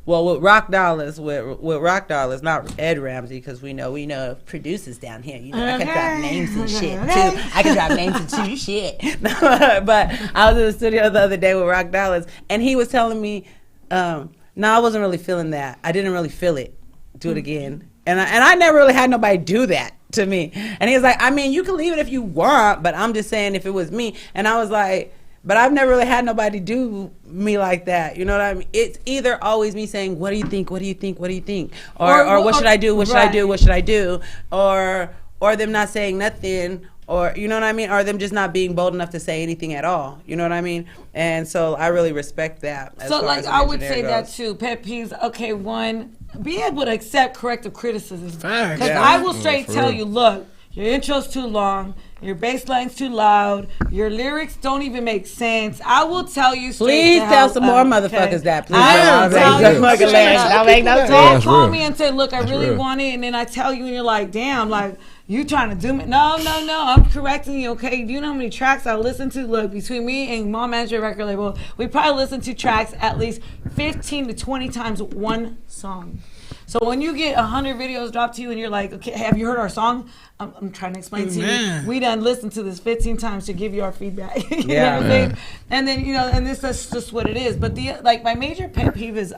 Well, with Rock Dollars, not Ed Ramsey, because we know producers down here. You know, I can drop names and shit too. I can drop names and too shit. But I was in the studio the other day with Rock Dollars, and he was telling me, no, I wasn't really feeling that. I didn't really feel it. Do it again. And I never really had nobody do that to me. And he was like, I mean, you can leave it if you want, but I'm just saying if it was me. And I was like, but I've never really had nobody do me like that. You know what I mean? It's either always me saying, what do you think? What do you think? What do you think? Or what should I do? What should I do? What should I do? Or them not saying nothing. Or, you know what I mean? Or them just not being bold enough to say anything at all. You know what I mean? And so I really respect that. So, like, I would say that too. Pet peeves, okay, one, be able to accept corrective criticism. Because I will straight tell you, look, your intro's too long, your bass line's too loud, your lyrics don't even make sense. I will tell you straight. Please tell some more motherfuckers that. Please don't make no sense. Call me and say, look, I really want it, and then I tell you, and you're like, damn, like, you trying to do me? No, I'm correcting you, okay? Do you know how many tracks I listen to? Look, between me and my manager record label, we probably listen to tracks at least 15 to 20 times one song. So when you get 100 videos dropped to you and you're like, okay, have you heard our song? I'm trying to explain to you. We done listened to this 15 times to give you our feedback. You know what I'm saying? And then, you know, and this is just what it is. But my major pet peeve is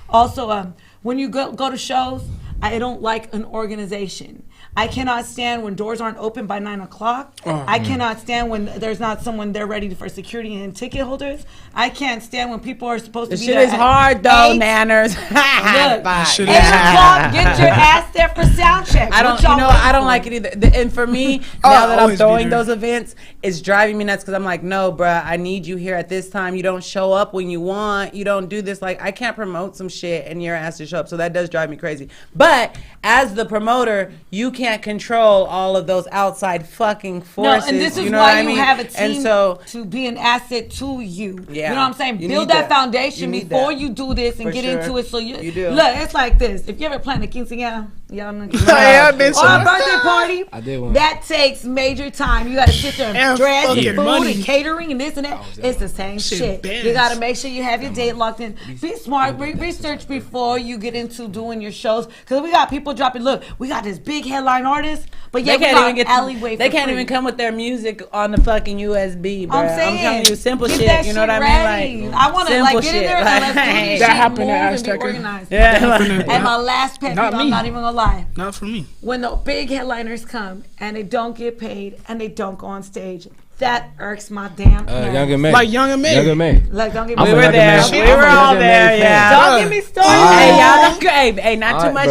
also when you go to shows, I don't like an organization. I cannot stand when doors aren't open by 9 o'clock. I cannot stand when there's not someone there ready for security and ticket holders. I can't stand when people are supposed to be there. Shit is hard though, Nanners. Look, 8 o'clock, get your ass there for sound check. I don't like it either. And for me, now that I'm throwing those events, it's driving me nuts because I'm like, no, bruh, I need you here at this time. You don't show up when you want. You don't do this. Like, I can't promote some shit and you're asked to show up. So that does drive me crazy. But as the promoter, you can't control all of those outside fucking forces. No, and this is you know why what I mean? You have a team and so, to be an asset to you. Yeah. You know what I'm saying? Build that foundation before you do this and get into it. So you do. Look, it's like this. If you ever plan a quinceañera, y'all know. I've been or a birthday party. I did one. That takes major time. You got to sit there and dress and food and catering and this and that. It's the same shit. You got to make sure you have your date locked in. Be smart. Research before you get into doing your shows. Because we got people dropping. Look, we got this big headline artist, but yeah, they can't even get alleyway. They can't even come with their music on the fucking USB, bro. I'm saying, I'm telling you, simple shit. You know what I mean? Like, I want to like get in there and let's do this that shit, happened move at and be Azteca. organized. Yeah. And my last pet peeve, I'm not even gonna lie. Not for me. When the big headliners come and they don't get paid and they don't go on stage, that irks my damn nerves. Young and May. Like Young and May. Young and May. Like, don't get me We were there. We were all there. Yeah. Don't get me started. Hey, y'all don't hey, not too much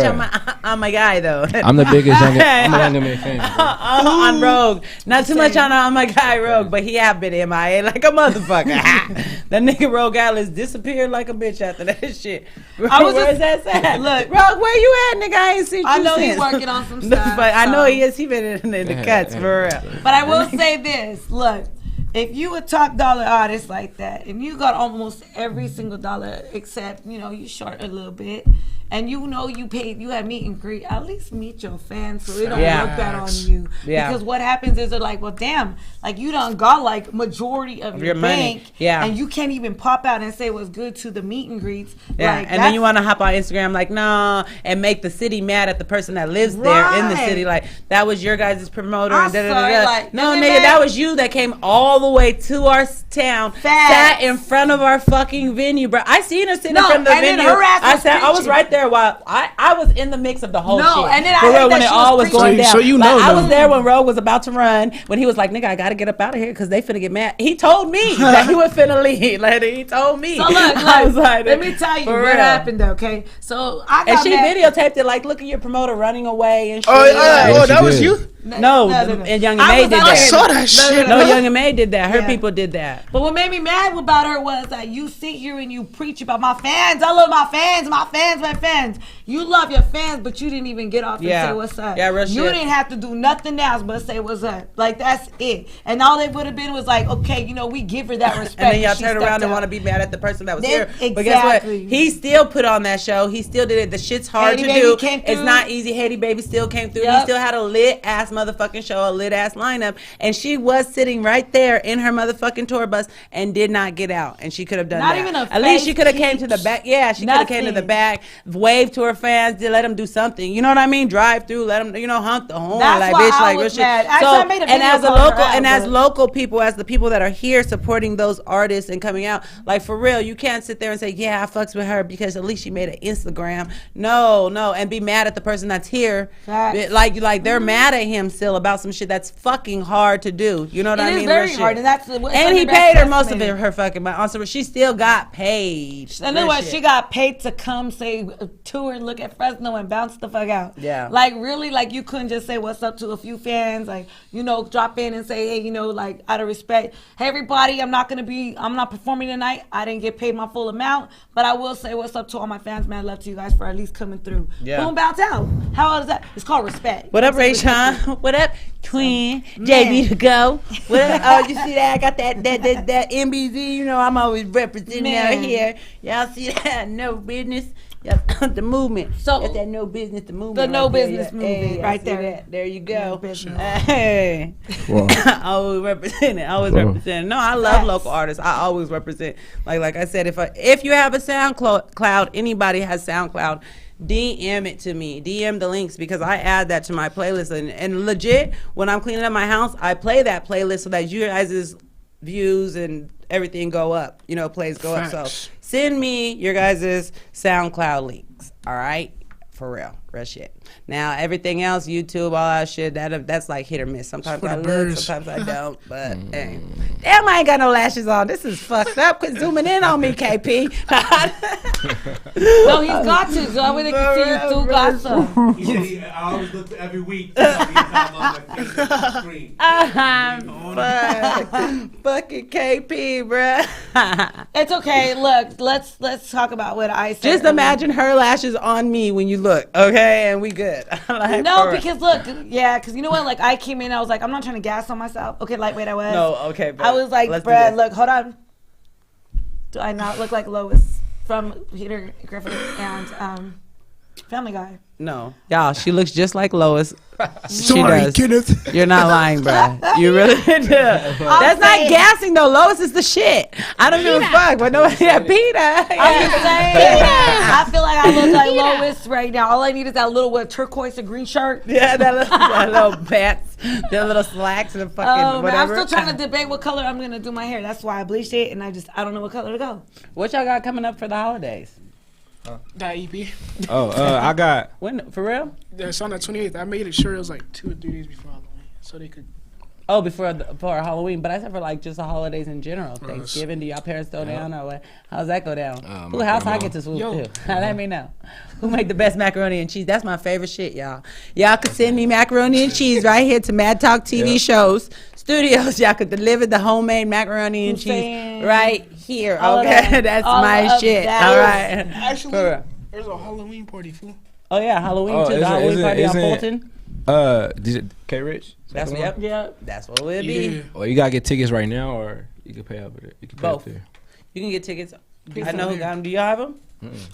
on my guy though. I'm the biggest Young and May fan. On Rogue. Not too much on my guy Rogue, but he have been MIA like a motherfucker. That nigga Rogue Atlas disappeared like a bitch after that shit. Where's that at? Look, Rogue, where you at, nigga? I ain't seen you I know since. he's working on some stuff. But I know he is. He been in the cuts for real. But I will say this. Look, if you a top dollar artist like that and you got almost every single dollar except, you know, you short a little bit and you know you paid, you had meet and greet, at least meet your fans so they don't look bad on you. Yeah. Because what happens is they're like, well, damn, like you done got like majority of your bank. Money. Yeah. And you can't even pop out and say what's good to the meet and greets. Yeah. Like, and then you want to hop on Instagram like, nah, and make the city mad at the person that lives there in the city. Like, that was your guys' promoter. I'm and da, da, sorry, da, da. like, no, nigga, nigga, that was you that came all the way to our town, sat in front of our fucking venue, bro. I seen her sitting in front of the venue. Then her ass I was right there while I was in the mix of the whole shit. And then for real, when it all was going down. So you know, I was there when Rogue was about to run, when he was like, nigga, I gotta get up out of here because they finna get mad. He told me that he was finna leave. Like, he told me. So look, I was like, let me tell you what happened, okay? So I got and she videotaped it, like, look at your promoter running away and shit. Oh, that was you? No, and Young and May did that. I saw that shit. No, Young and May did that. Her people did that. But what made me mad about her was that you sit here and you preach about my fans. I love my fans, my fans. You love your fans, but you didn't even get off and say what's up. Yeah, real you shit. didn't have to do nothing else but say what's up. Like, that's it. And all they would have been was like, okay, you know, we give her that respect. And then y'all turn around and want to be mad at the person that was here. Exactly. But guess what? He still put on that show. He still did it. The shit's hard to do. It's not easy. Haiti Baby still came through. He still had a lit ass motherfucking show, a lit ass lineup, and she was sitting right there in her motherfucking tour bus and did not get out. And she could have done Not that. even a At least she face could have came to the peach. back. Yeah, she could have came to the Nothing. back, waved to her fans, let them do something. You know what I mean? Drive through, let them, honk the horn. That's like, why bitch, I like, was real shit. mad. Actually, I made a and video as a calling her local, out, and as but- local people, as the people that are here supporting those artists and coming out, like, for real, you can't sit there and say, yeah, I fucks with her because at least she made an Instagram. No, and be mad at the person that's here. Facts. Like they're mad at him still about some shit that's fucking hard to do. You know what I It mean? is very Real hard, shit. and that's and he paid her most of her fucking money. Also, she still got paid. And then Real what? shit. She got paid to come say tour and look at Fresno and bounce the fuck out. Yeah. Like really, like you couldn't just say what's up to a few fans, like drop in and say, hey, like out of respect, hey everybody, I'm not performing tonight. I didn't get paid my full amount, but I will say what's up to all my fans, man. Love to you guys for at least coming through. Yeah. Boom, bounce out. How old is that? It's called respect. What up, Ray Sean? What up, Twin? JB to go. What up? Oh, you see that? I got that MBZ. You know, I'm always representing out Man. here. Y'all see that? No business. Yeah, the movement. So- That's that no business, the movement. The no right there. business Yeah. movement, Hey, I right see there. that. There you go. No business. Hey. Wow. Always representing. Always Wow. representing. No, I love Facts. local artists. I always represent. Like I said, if you have a SoundCloud, anybody has SoundCloud, DM it to me. DM the links because I add that to my playlist. And legit, when I'm cleaning up my house, I play that playlist so that you guys' views and everything go up. Plays go up. So Facts. send me your guys' SoundCloud links. All right? For real shit. Now everything else, YouTube, all that shit, that's like hit or miss. Sometimes For I the look, birds. sometimes I don't. But hey, damn, I ain't got no lashes on. This is fucked up. Quit zooming in on me, KP. No, he's got to. So I way they can see you too. Got some. He said I always look every week to see how long my face is on the screen. Fucking KP, bruh. It's okay. Look, let's talk about what I said. Just imagine her lashes on me when you look, okay? And we good. Like, No, for real. because look, yeah, because you know what? Like I came in, I was like, I'm not trying to gas on myself. Okay, lightweight I was. No, okay, but I was like, let's do Brad, this. look, hold on. Do I not look like Lois from Peter Griffin and Family Guy? No. Y'all, she looks just like Lois. She Sorry, does. Kenneth. You're not lying, bruh. You really do. That's not saying- gassing though. Lois is the shit. I don't give a fuck. But no, yeah, Peter. I'm Yeah. just saying. I feel like I look like Lois right now. All I need is that little turquoise and green shirt. Yeah, that little pants, that little slacks and fucking I'm whatever. still trying to debate what color I'm gonna do my hair. That's why I bleached it, and I don't know what color to go. What y'all got coming up for the holidays? That EP. I got. When for real? That's on the 28th. I made it sure it was like 2 or 3 days before Halloween, so they could. Oh, before Halloween, but I said for like just the holidays in general. Thanksgiving, do y'all parents throw down or what? How's that go down? Who my house I grandma. get to swoop Yo. to? Let me know. Who make the best macaroni and cheese? That's my favorite shit, y'all. Y'all could send me macaroni and cheese right here to Mad Talk TV Yeah. shows. Studios, y'all could deliver the homemade macaroni and I'm cheese saying right here. all of Okay, that. that's All my of shit. that. All right. Actually, For real. there's a Halloween party, fool. Oh yeah, Halloween Oh, too. The isn't- Halloween isn't- party on isn't- Fulton. Did it K Rich? That's Second one? yep. That's what it'll be. Yeah. Well, you gotta get tickets right now, or you can pay over there. You can pay Both. up there. You can get tickets. I know who got them. Do y'all have them?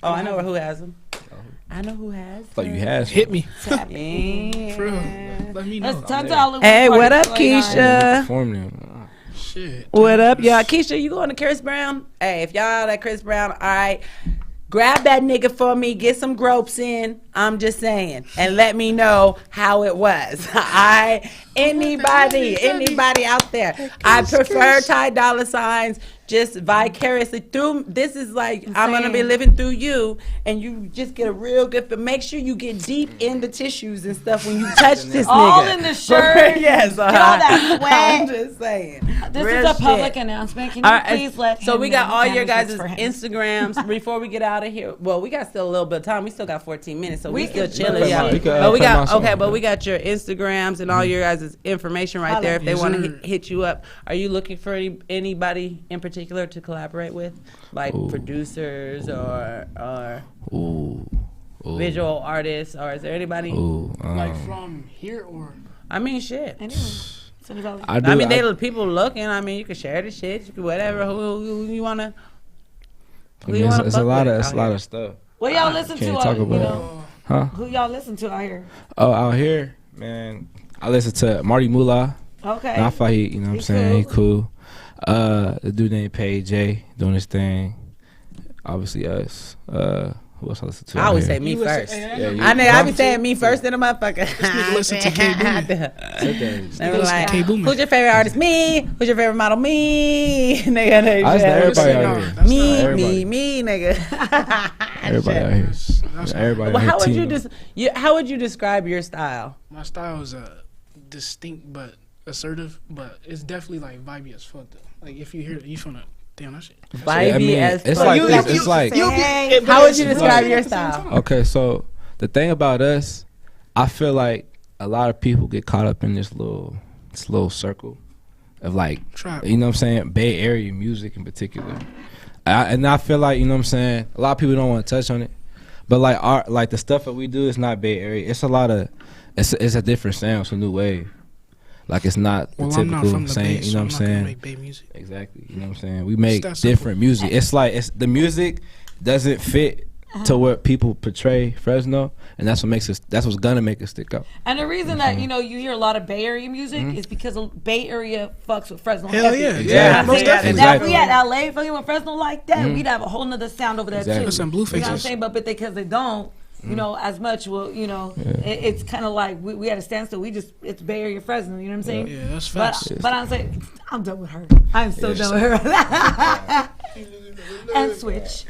Oh, I know who has them. Oh. I know who has. Thought you had. Hit me. Yeah. For real. Let me know. Let's tons of Halloween Hey, what parties up, going on. Keisha? Perform them. Shit. What up, y'all? Keisha, you going to Chris Brown? Hey, if y'all that Chris Brown, all right, grab that nigga for me, get some gropes in. I'm just saying, and let me know how it was. Anybody out there? I prefer Ty Dolla Signs. Just vicariously through. This is like I'm gonna be living through you, and you just get a real good. But make sure you get deep in the tissues and stuff when you touch this nigga. All in the shirt. Yes, Get all that I'm sweat. just saying. This Real is a public shit. announcement. Can you All right, please let so him we got know all who your manages guys' for him? Instagrams before we get out of here. Well, we got still a little bit of time. We still got 14 minutes, so we We still can- chilling. You Yeah. could, But we play my got song, okay, but yeah. we got your Instagrams and all your guys' information right there. If they Yes, want sir. to hit you up, are you looking for anybody in particular to collaborate with, like producers or Ooh. Ooh. visual artists, or is there anybody? Ooh. Like from here or. I mean, shit. Anyway, send it over. I do. I mean, they people looking. I mean, you can share the shit. You can whatever. Who you wanna? I mean, it's a lot of stuff. What y'all listen to? Can't out, talk you about know, Huh? who y'all listen to out here? Oh, out here, man. I listen to Marty Moolah. Okay. And I thought he, you know what I'm saying, he cool. The dude named Pay J doing his thing. Obviously us. Who else I listen to? I always say me first. I be saying me first in a motherfucker. Listen to K They were like, who's your favorite artist? Me. Who's your favorite model? Me. Nigga, they I said, everybody out here. me, nigga. Everybody out here. Everybody Well, out here. how would you describe your style? My style is distinct but assertive, but it's definitely like vibey as fuck though. Like if you hear it, you finna damn that shit. Vibey as it's fuck. like this. It's like How would you describe your style? Okay, so the thing about us, I feel like a lot of people get caught up in this little circle of like, Trap. you know what I'm saying, Bay Area music in particular. And I feel like, you know what I'm saying, a lot of people don't want to touch on it, but like the stuff that we do is not Bay Area. It's it's a different sound. It's a new wave. Like it's not the typical I'm not from the same, Bay, you know what I'm so I'm not gonna saying? make Bay music. Exactly, you know what I'm saying? We make that simple. different music. It's like the music doesn't fit to what people portray Fresno, and that's what's gonna make us stick out. And the reason that you hear a lot of Bay Area music is because Bay Area fucks with Fresno. Hell heavy. yeah. Yeah, Most definitely. Now, if exactly. we had LA fucking with Fresno like that, we'd have a whole nother sound over there Exactly. too. Some Bluefaces. You know what I'm saying? But because they don't, you know, as much, well, you know, it's kind of like we had a standstill. It's Bay Area Fresno. You know what I'm saying? Yeah, that's facts. But I'm saying, I'm done with her. I'm so done with her. and switch.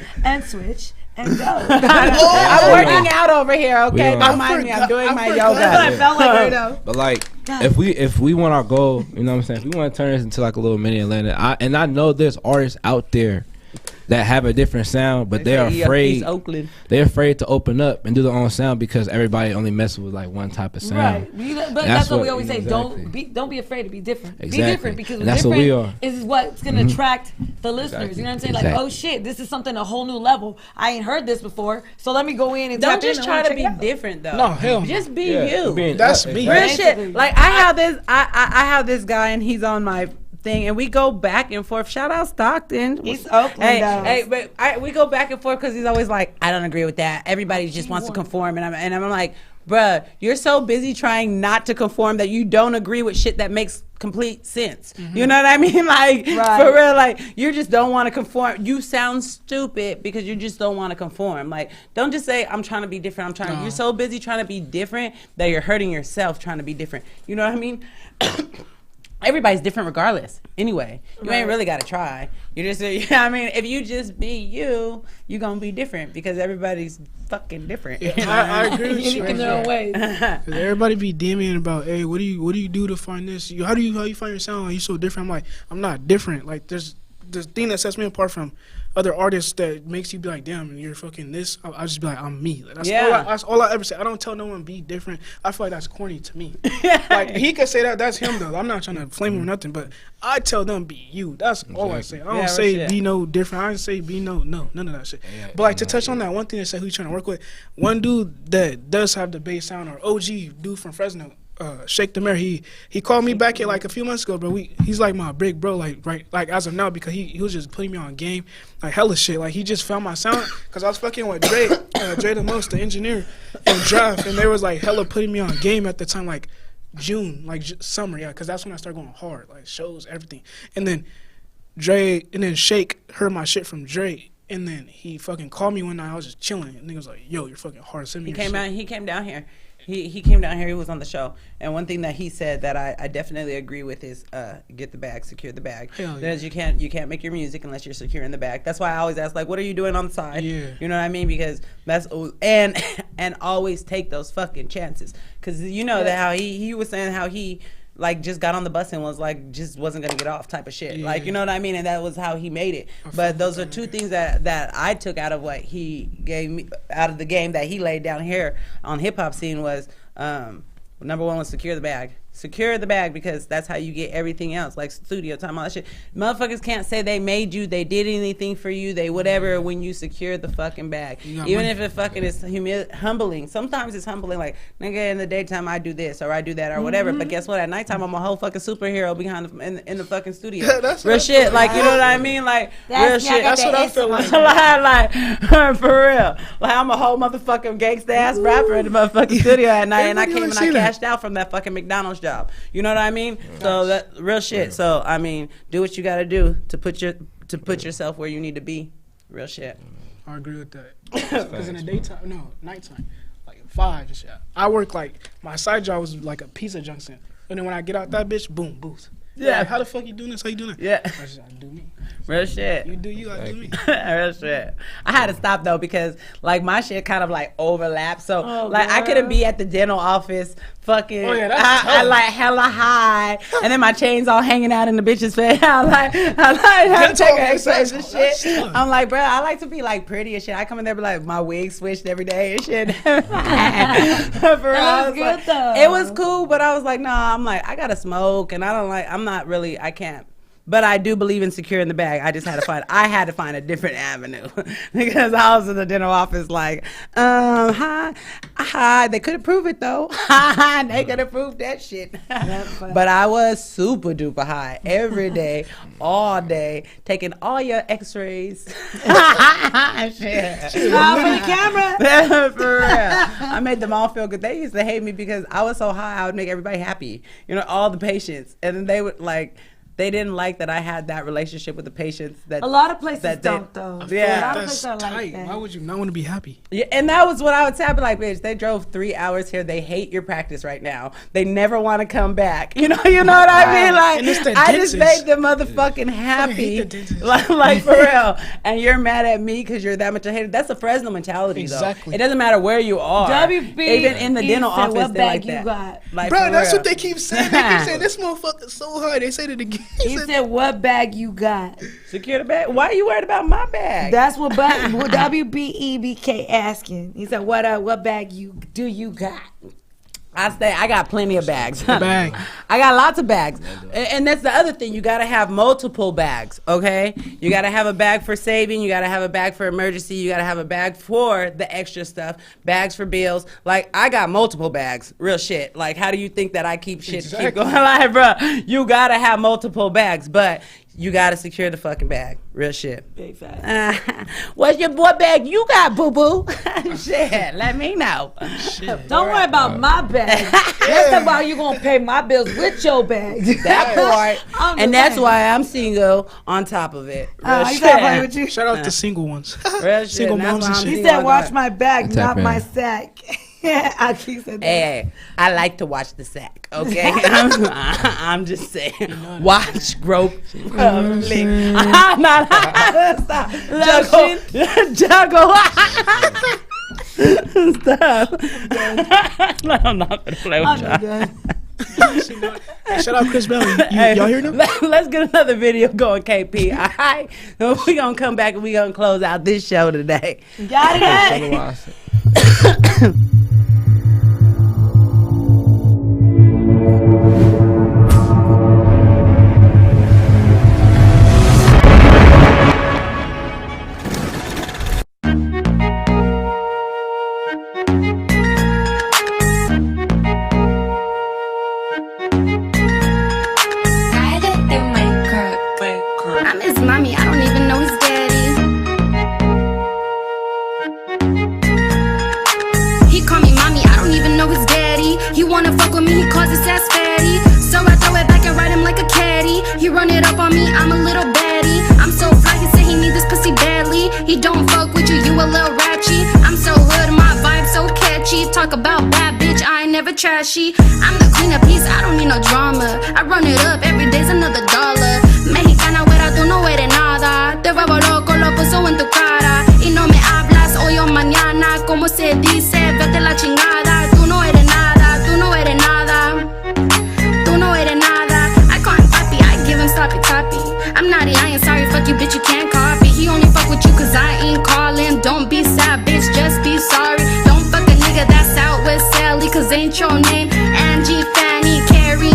And go. I'm working out over here, okay? We Don't mind me. I'm doing my yoga. That's what I felt like right now. But like, if we want our goal, you know what I'm saying? If we want to turn this into like a little mini Atlanta, I know there's artists out there that have a different sound, but they're afraid. East Oakland. They're afraid to open up and do their own sound because everybody only messes with like one type of sound. Right, but that's what we always say. Don't be afraid to be different. Exactly. Be different because And that's different what we are. is what's gonna attract the listeners. Exactly. You know what I'm saying? Exactly. Like, oh shit, this is something a whole new level. I ain't heard this before, so let me go in and Don't tap in just and try wanna to check be it out. different though. No, hell no. Just be you. That's me. Real Basically. shit. Like I have this guy and he's on my thing and we go back and forth. Shout out Stockton. East Oakland. But we go back and forth because he's always like, I don't agree with that. Everybody just wants to conform, and I'm like, bruh, you're so busy trying not to conform that you don't agree with shit that makes complete sense. You know what I mean? Like for real, like you just don't want to conform. You sound stupid because you just don't want to conform. Like don't just say I'm trying to be different. You're so busy trying to be different that you're hurting yourself trying to be different. You know what I mean? Everybody's different regardless. Anyway, you ain't really got to try. You just, I mean, if you just be you going to be different because everybody's fucking different. Yeah, I agree with you. Unique in their own ways. 'Cause everybody be DMing about, hey, what do you do to find this? How do you find your sound? Are you so different? I'm like, I'm not different. Like there's the thing that sets me apart from other artists that makes you be like, damn, you're fucking this. I just be like, I'm me. Like, that's all I ever say. I don't tell no one be different. I feel like that's corny to me. Like he could say that. That's him though. I'm not trying to flame him or nothing, but I tell them be you. That's all I say. I don't say be no different. I don't say be no none of that shit. But like to touch on that one thing that said who you trying to work with. One dude that does have the bass sound or OG dude from Fresno. Shake the Mayor, he called me back at like a few months ago, bro. He's like my big bro, like as of now, because he was just putting me on game, like hella shit. Like he just found my sound, cause I was fucking with Dre the Most, the engineer, and Draft, and they was like hella putting me on game at the time, like June, like summer, yeah, cause that's when I started going hard, like shows, everything. And then Shake heard my shit from Dre. And then he fucking called me one night. I was just chilling, and nigga was like, "Yo, you're fucking hard. Send me." He came down here. He came down here. He was on the show, and one thing that he said that I definitely agree with is get the bag, secure the bag. Because you can't make your music unless you're securing the bag. That's why I always ask, like, what are you doing on the side? Yeah. You know what I mean? Because that's and always take those fucking chances. Because you know that how he was saying how he like just got on the bus and was like just wasn't gonna get off type of shit. Like you know what I mean? And that was how he made it. But those are two things that I took out of what he gave me out of the game that he laid down here on hip hop scene was number one was secure the bag. Secure the bag, because that's how you get everything else, like studio time, all that shit. Motherfuckers can't say they made you, they did anything for you, they whatever, when you secure the fucking bag. Even if it fucking is humbling. Sometimes it's humbling, like, nigga, in the daytime I do this or I do that or whatever, but guess what? At nighttime I'm a whole fucking superhero behind in the fucking studio. That's real shit, like, you know what I mean? Like, real shit. That's what I feel like. like, for real. Like, I'm a whole motherfucking gangsta ass rapper in the motherfucking studio at night, and I came and I cashed out from that fucking McDonald's job. You know what I mean? So that real shit. So I mean, do what you got to do to put yourself where you need to be. Real shit. I agree with that. Because in the daytime, no, nighttime, like 5 and shit. I work like my side job was like a pizza junction, and then when I get out that bitch, boom, boost. Yeah. Like, how the fuck you doing this? How you doing that? Yeah. I just, I do me. Real shit. You do you, I do me. Real shit. I had to stop though, because like my shit kind of like overlapped. So like I couldn't be at the dental office fucking I like hella high, and then my chains all hanging out in the bitch's face. I like taking x-rays and shit. I'm like, bro, I like to be like pretty and shit. I come in there be like my wig switched every day and shit. For real, That was good though. It was cool, but I was like, nah, I'm like, I gotta smoke, and I can't. But I do believe in securing the bag. I just had to find a different avenue because I was in the dental office like, hi. They couldn't prove it though. They could have proved that shit. But I was super duper high every day, all day, taking all your x-rays. Shit. Smile for the camera. For real. I made them all feel good. They used to hate me because I was so high, I would make everybody happy. You know, all the patients. And then they would like, they didn't like that I had that relationship with the patients. That a lot of places don't though. Yeah, a lot of That's places are tight. like that. Why would you not want to be happy? Yeah, and that was what I would say. I'd be like, bitch, they drove 3 hours here. They hate your practice right now. They never want to come back. You know what I mean? Like, And it's the I just dentist. made them motherfucking happy. the dentist. like for real. And you're mad at me because you're that much a hater. That's a Fresno mentality, Exactly. though. It doesn't matter where you are. WB, even in the dental said, office, what they bag like you that. got? Like, Bro, for that's real. what they keep saying. They keep saying this motherfucker's so high. They said it again. He said, "What bag you got?" Secure the bag. Why are you worried about my bag? That's what WBEBK asking. He said, "What bag you got?" I got plenty of bags. Bag. I got lots of bags. And that's the other thing. You got to have multiple bags, okay? You got to have a bag for saving. You got to have a bag for emergency. You got to have a bag for the extra stuff. Bags for bills. Like, I got multiple bags. Real shit. Like, how do you think that I keep shit keep Exactly. going? Like, bro, you got to have multiple bags. But you got to secure the fucking bag. Real shit. Big fat. What bag you got, boo-boo? Shit, let me know. Don't worry about my bag. Let's talk about you gonna pay my bills with your bag. That part. I'm And just that's saying. why I'm single on top of it. Real He's shit. not playing with you. Shout out to single ones. Real shit. Single That's moms why and I'm shit. He single said, on "Watch top. my bag, Tap not my in. sack." I keep saying that. Hey, I like to watch the sack, okay? I'm just saying. Watch, grope, lick. I'm not. Stop. Juggle. Stop. No, I'm not going to play with y'all. Hey, shout out Chris Belly. Y'all hear him? Let's get another video going, KP. All right? We're going to come back and we're going to close out this show today. Got it. Otherwise, I'm his mommy, I don't even know his daddy. He call me mommy, I don't even know his daddy. He wanna fuck with me, he calls his ass fatty. So I throw it back and ride him like a caddy. He run it up on me, I'm a little baddie. I'm so fly, he say he need this pussy badly. He don't fuck with you, you a little ratchet. I'm so hood, my vibe so catchy. Talk about bad bitch, I ain't never trashy. I'm the queen of peace, I don't need no drama. I run it up, every day's another dollar. Mexicana, güera, tú no eres nada. Te vuelvo loco, lo puso en tu cara. Y no me hablas hoy o mañana. Como se dice, vete la chingada. Tú no eres nada, tú no eres nada. Tú no eres nada. I call him papi, I give him sloppy toppy. I'm naughty, I ain't sorry, fuck you, bitch, you can't copy. He only fuck with you cause I ain't calling. Don't be sad, bitch, just be sorry. Don't fuck a nigga that's out with Sally, cause ain't your name Angie, Fanny, Carrie,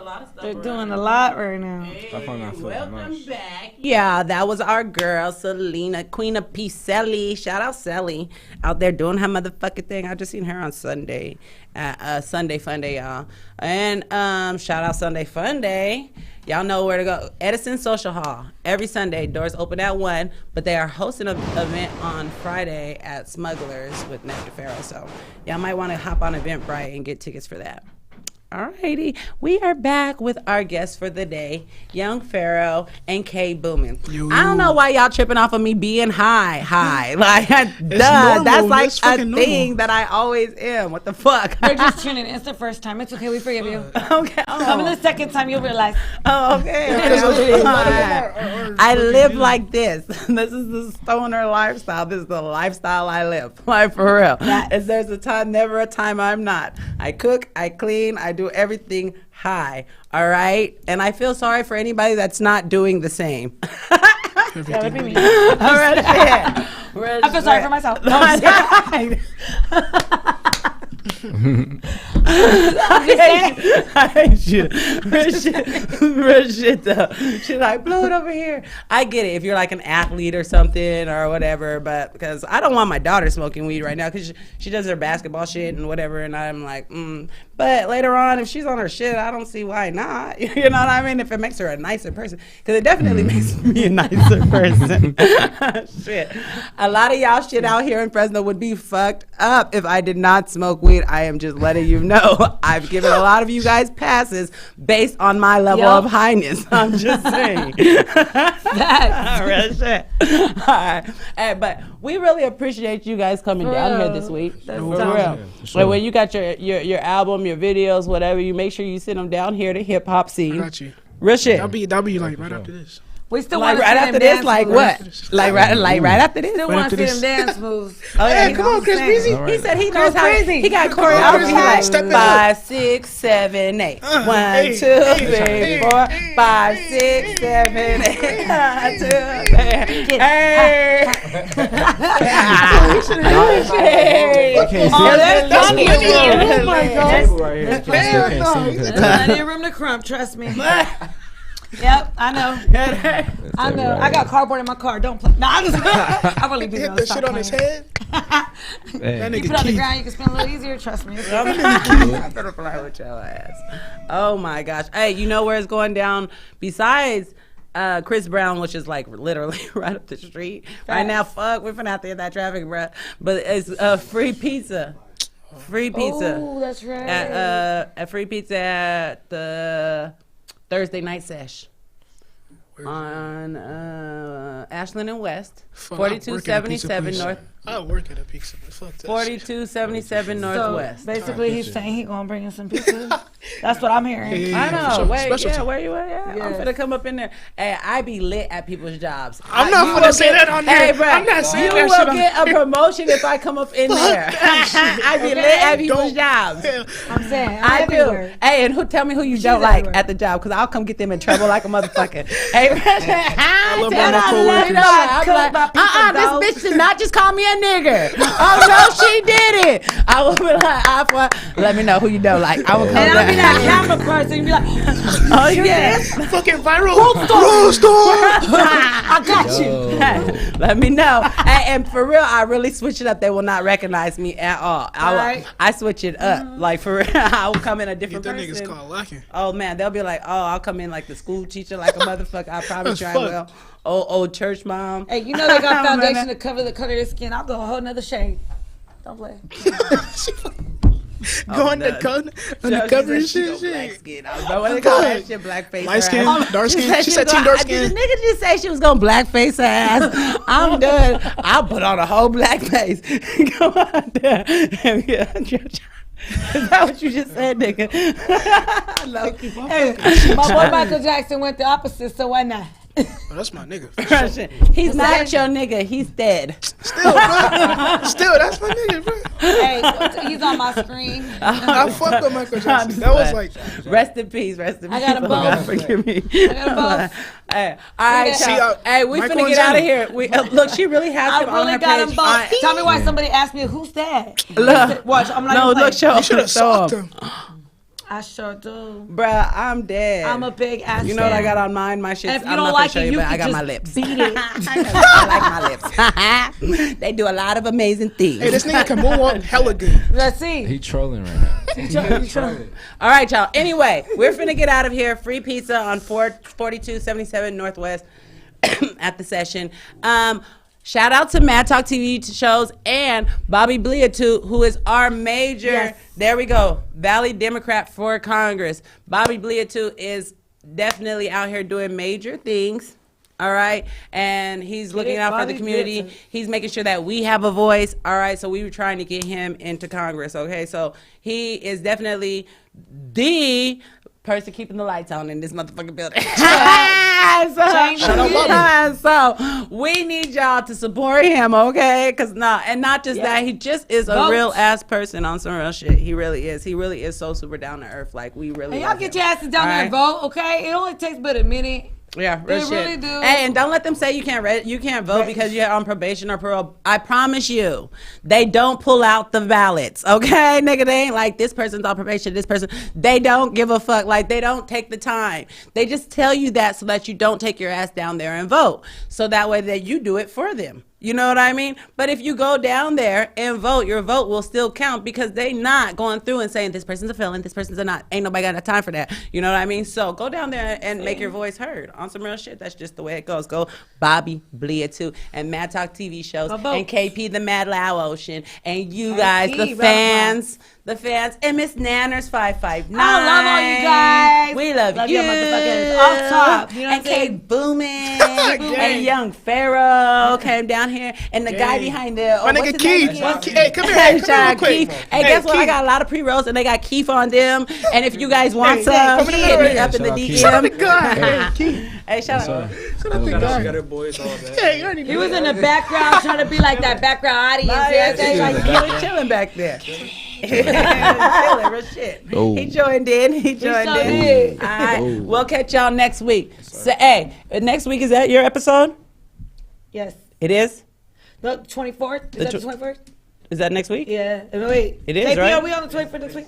lot of stuff. They're doing a lot right now. Welcome back. Yeah, that was our girl, Selena, Queen of Peace, Selly. Shout out Selly. Out there doing her motherfucking thing. I just seen her on Sunday. Sunday Fun Day, y'all. And shout out Sunday Fun Day. Y'all know where to go. Edison Social Hall. Every Sunday, doors open at 1, but they are hosting an event on Friday at Smugglers with Nephew Pharaoh. So y'all might want to hop on Eventbrite and get tickets for that. Alrighty, we are back with our guest for the day, Young Pharaoh and K Boomin. I don't know why y'all tripping off of me being high. Like, duh, that's like a thing that I always am. What the fuck? They're just tuning in. It's the first time. It's okay. We forgive you. Okay. Coming the second time, you'll realize. Oh, okay. I live like this. This is the stoner lifestyle. This is the lifestyle I live. Like, for real. If there's a time, never a time I'm not. I cook, I clean, I do everything high. All right? And I feel sorry for anybody that's not doing the same. That would be me. All right, yeah. I feel sorry for myself. I hate you. Real shit though. She's like, blow it over here. I get it if you're like an athlete or something or whatever, but because I don't want my daughter smoking weed right now because she does her basketball shit and whatever, and I'm like, But later on, if she's on her shit, I don't see why not. You know what I mean? If it makes her a nicer person, because it definitely makes me a nicer person. Shit. A lot of y'all shit out here in Fresno would be fucked up if I did not smoke weed. I am just letting you know. I've given a lot of you guys passes based on my level of highness. I'm just saying. Real shit. All right. Hey, but we really appreciate you guys coming down here this week. That's for real. Like when you got your album, your videos, whatever, you make sure you send them down here to hip hop scene. I got you. Real shit. That'll be like right after this. We still Like want to right after this, like what? Like right after this. Still want to see them dance moves. Oh yeah, Hey, come on, Chris Breezy. He said he knows how. Breezy. He got Come on, choreography Chris, step like it up. 5, 6, 7, 8. 1, 2, 3, 4, 5, 6, 7, 8. 1, 2, 3. Hey. Oh, that's funny. Oh my God. Plenty of room to crump, trust me. Yep, I know. I know. I got cardboard in my car. Don't play. No, I really do. Hit that shit on his head. That You nigga put it on the Keith. ground, you can spin a little easier. Trust me. I'm gonna fly with your ass. Oh my gosh. Hey, you know where it's going down besides Chris Brown, which is like literally right up the street. Right now, fuck, we're finna have to hit that traffic, bruh. But it's free pizza. Free pizza. Oh, that's right. At free pizza at the Thursday night sesh. On Ashland and West, 4277 North. I work at a pizza, but fuck that. 4277 Northwest. So basically, he's saying he gonna bring in some pizza. That's what I'm hearing. I know. Sure. Wait, Specialty. yeah, where you at? Yeah. I'm finna come up in there. Hey, I be lit at people's jobs. I'm not gonna say that on there. Hey, bro, I'm not saying you that shit will on get a promotion if I come up in there. I be lit at people's jobs. I'm saying I everywhere. do. Hey, and tell me who you don't like at the job, because I'll come get them in trouble like a motherfucker. Hey, I love all my coworkers. I'm like, this bitch did not just call me a nigger. Oh no, she didn't. I will be like, let me know who you don't like. I will come And I'll be down. that camera person and be like, Oh yeah. Fucking viral. Roll store. I got you. Let me know. And for real, I really switch it up. They will not recognize me at all. I switch it up. Like for real, I will come in a different That person. nigga's called locking. Oh man, they'll be like, oh, I'll come in like the school teacher, like a motherfucker. I promise you I Fuck. will. Old church mom. Hey, you know they got foundation to cover the color of your skin. I'll go a whole nother shade. Don't play. Go on the cover and shit. Black skin. I don't know what they call that shit, black face. Light skin, dark skin. She was said team gonna- dark Did skin. the nigga just say she was gonna blackface her ass? I'm done. I'll put on a whole blackface. Go out there. Is that what you just said, nigga? My boy Michael Jackson went the opposite, so why not? Oh, that's my nigga. He's not your nigga. He's dead. Still, bro. Still, that's my nigga, bro. Hey, he's on my screen. I fucked with Michael Jackson. That was like, Rest in peace. Rest in peace. I got them both. Forgive me. I got them both. Hey, all right, See, y'all. Hey, we Michael finna and get out of Jenny. here. We look. She really has I him on really her got page. them both. Tell me why somebody asked me, who's that? Look. Watch, I'm not No, even look, playing. show you should have show socked him. I sure do. Bruh, I'm dead. I'm a big ass You know what I fan. got on mine? My shit. And if you I'm don't not like gonna show it, you, you but I can got my just lips. beat it. I like my lips. They do a lot of amazing things. Hey, this nigga can moonwalk hella good. Let's see. He trolling right now. All right, y'all. Anyway, we're finna get out of here. Free pizza on 4277 Northwest at the session. Shout out to Mad Talk TV shows and Bobby Bliatu, who is our major. Yes. There we go. Valley Democrat for Congress. Bobby Bliatu is definitely out here doing major things. All right. And he's looking out for the Bobby community. Bliatu. He's making sure that we have a voice. All right. So we were trying to get him into Congress. Okay. So he is definitely the person keeping the lights on in this motherfucking building. So we need y'all to support him, okay? And not just that, he just is a Vote. real ass person on some real shit. He really is. He really is so super down to earth. Like we really. And y'all love get him. your asses down All there and right? vote, okay? It only takes but a minute. Yeah, real They shit. really do. Hey, and don't let them say you can't vote because you're on probation or parole. I promise you, they don't pull out the ballots. Okay, nigga, they ain't like this person's on probation. This person, they don't give a fuck. Like they don't take the time. They just tell you that so that you don't take your ass down there and vote. So that way that you do it for them. You know what I mean? But if you go down there and vote, your vote will still count because they not going through and saying this person's a felon, this person's a not. Ain't nobody got enough time for that. You know what I mean? So go down there and make your voice heard on some real shit. That's just the way it goes. Go Bobby Bliatu and Mad Talk TV shows Go vote. and KP the Mad Low Ocean and you KP, guys, the right fans. The fans and Miss Nanners 559. I love all you guys. We love Love you. you motherfuckers. Off top. You know what and I'm saying? Kate Boomin and Young Pharaoh came down here and the guy behind the My nigga Keith. Hey, come here. Hey, come here real quick. Keith. Hey, guess what? I Keith. got a lot of pre-rolls and they got Keith on them. And if you guys want Hey, some, come in the hit middle me up in the Shout out DM. Keith. Shout out to God. Hey, Keith. Hey, shout out. Shout out to God. Got her boys all that. Hey, you already He was in the background trying to be like that background audience. Yeah, Yeah, he was chilling back there. Chilling, real shit. Oh. He joined in. He joined sure in. did. All right, we'll catch y'all next week. So, hey, next week is that your episode? Yes. It is. The 24th? Is that the 21st? Is that next week? Yeah. Wait. It is, KP, right? Are we on the 21st next week?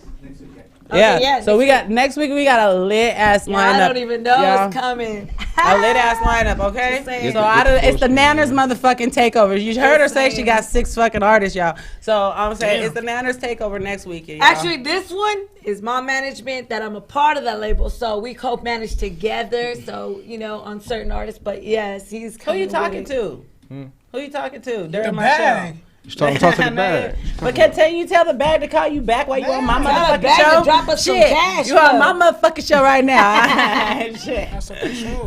Yeah. Okay, yeah, So we got next week. We got a lit ass lineup. I don't even know y'all. it's coming. A lit ass lineup, okay? Just saying. So it's the Nanners motherfucking takeover. You heard her say she saying. got 6 fucking artists, y'all. So I'm saying it's the Nanners takeover next week. Y'all. Actually, this one is my management that I'm a part of that label, so we co-manage together. So on certain artists, but yes, he's who coming you with talking it. to? Who you talking to during The my bag. show? Talk to the bag. But can you tell the bag to call you back while you on my Tell the motherfucking bag to show? drop us some Shit, cash, you on though. my motherfucking show right now. Shit.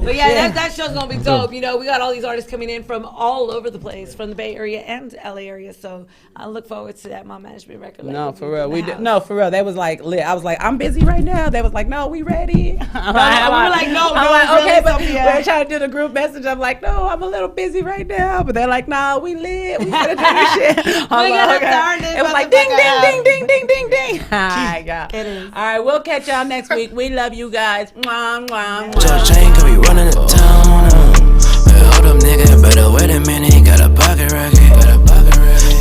But yeah, that show's gonna be dope. We got all these artists coming in from all over the place, from the Bay Area and LA area. So I look forward to that. My management record. No, label for in real. the We house. did, no, for real. They was like lit. I was like, I'm busy right now. They was like, no, we ready. I'm we were like, no, I'm no, like, really, okay, but Sophia. we're trying to do the group message. I'm like, no, I'm a little busy right now. But they're like, nah, we lit. We gonna do this shit. I'm We gotta okay. turn this It was like ding, ding, motherfucker ding, ding, ding, ding, ding. All right, God. It is. All right, we'll catch y'all next week. We love you guys. Mwah, mwah, Joe mwah. Chain could be running the town. Hey, hold up, nigga, better wait a minute. Got a pocket rocket,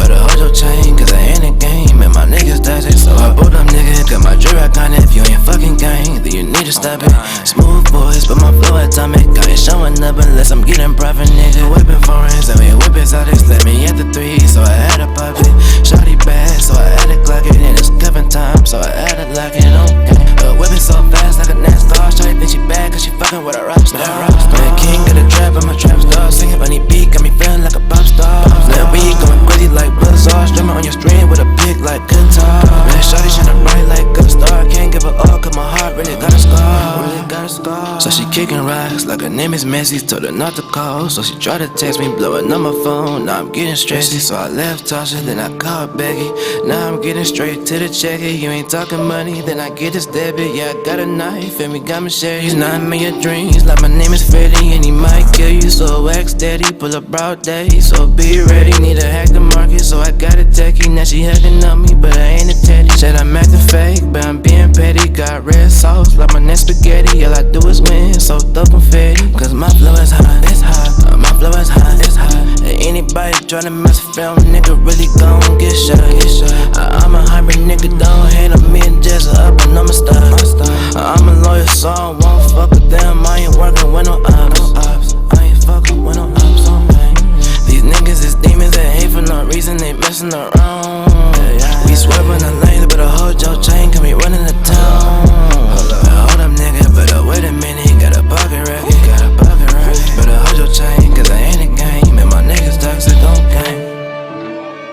better hold your chain, cause I ain't in the game. And my niggas does it, so I boot up, nigga. Got my jewelry on it. If you ain't fucking gang, then you need to stop it. Smooth boys, but my flow atomic. I ain't showing up unless I'm getting profit, nigga. Whipping foreigns, and we whipping exotics. Let me at the 3, so I had to pop it. Shawty bad, so I had to clock it. And it's cuffing time, so I had to lock it. Okay. Whipping so fast like a NASCAR. Shawty think she bad, cause she fucking with a rock star. Man, king of the trap, I'm a trap star. Singing funny beat, got me feeling like a pop star. Now we going crazy like Buzzsaw. Streaming on your stream with a pic like guitar. Man, shawty shining bright like a star. Can't give her all, cause my heart really got a scar. Really got a scar. So she kicking rocks like her name is Messi. Told her not to call, so she tried to text me, blowing up my phone. Now I'm getting stressy, so I left Tasha, then I called Becky. Now I'm getting straight to the checker. You ain't talking money, then I get this debit. Yeah, I got a knife and we got machetes. Now I'm in your dreams like my name is Freddy, and he might kill you, so act steady. Pull up broad day, so be ready. Need to hack the market, so I got a techie. Now she hugging on me, but I ain't a teddy. Said I'm acting fake, but I'm being petty. Got red sauce like my next spaghetti. All I do is win, so throw confetti. Cause my flow is high, it's high. My flow is high, it's high. And anybody tryna mess with film, nigga really gon' get shot. I'm a hybrid nigga, don't hate on me and Jessa up and I'm a star.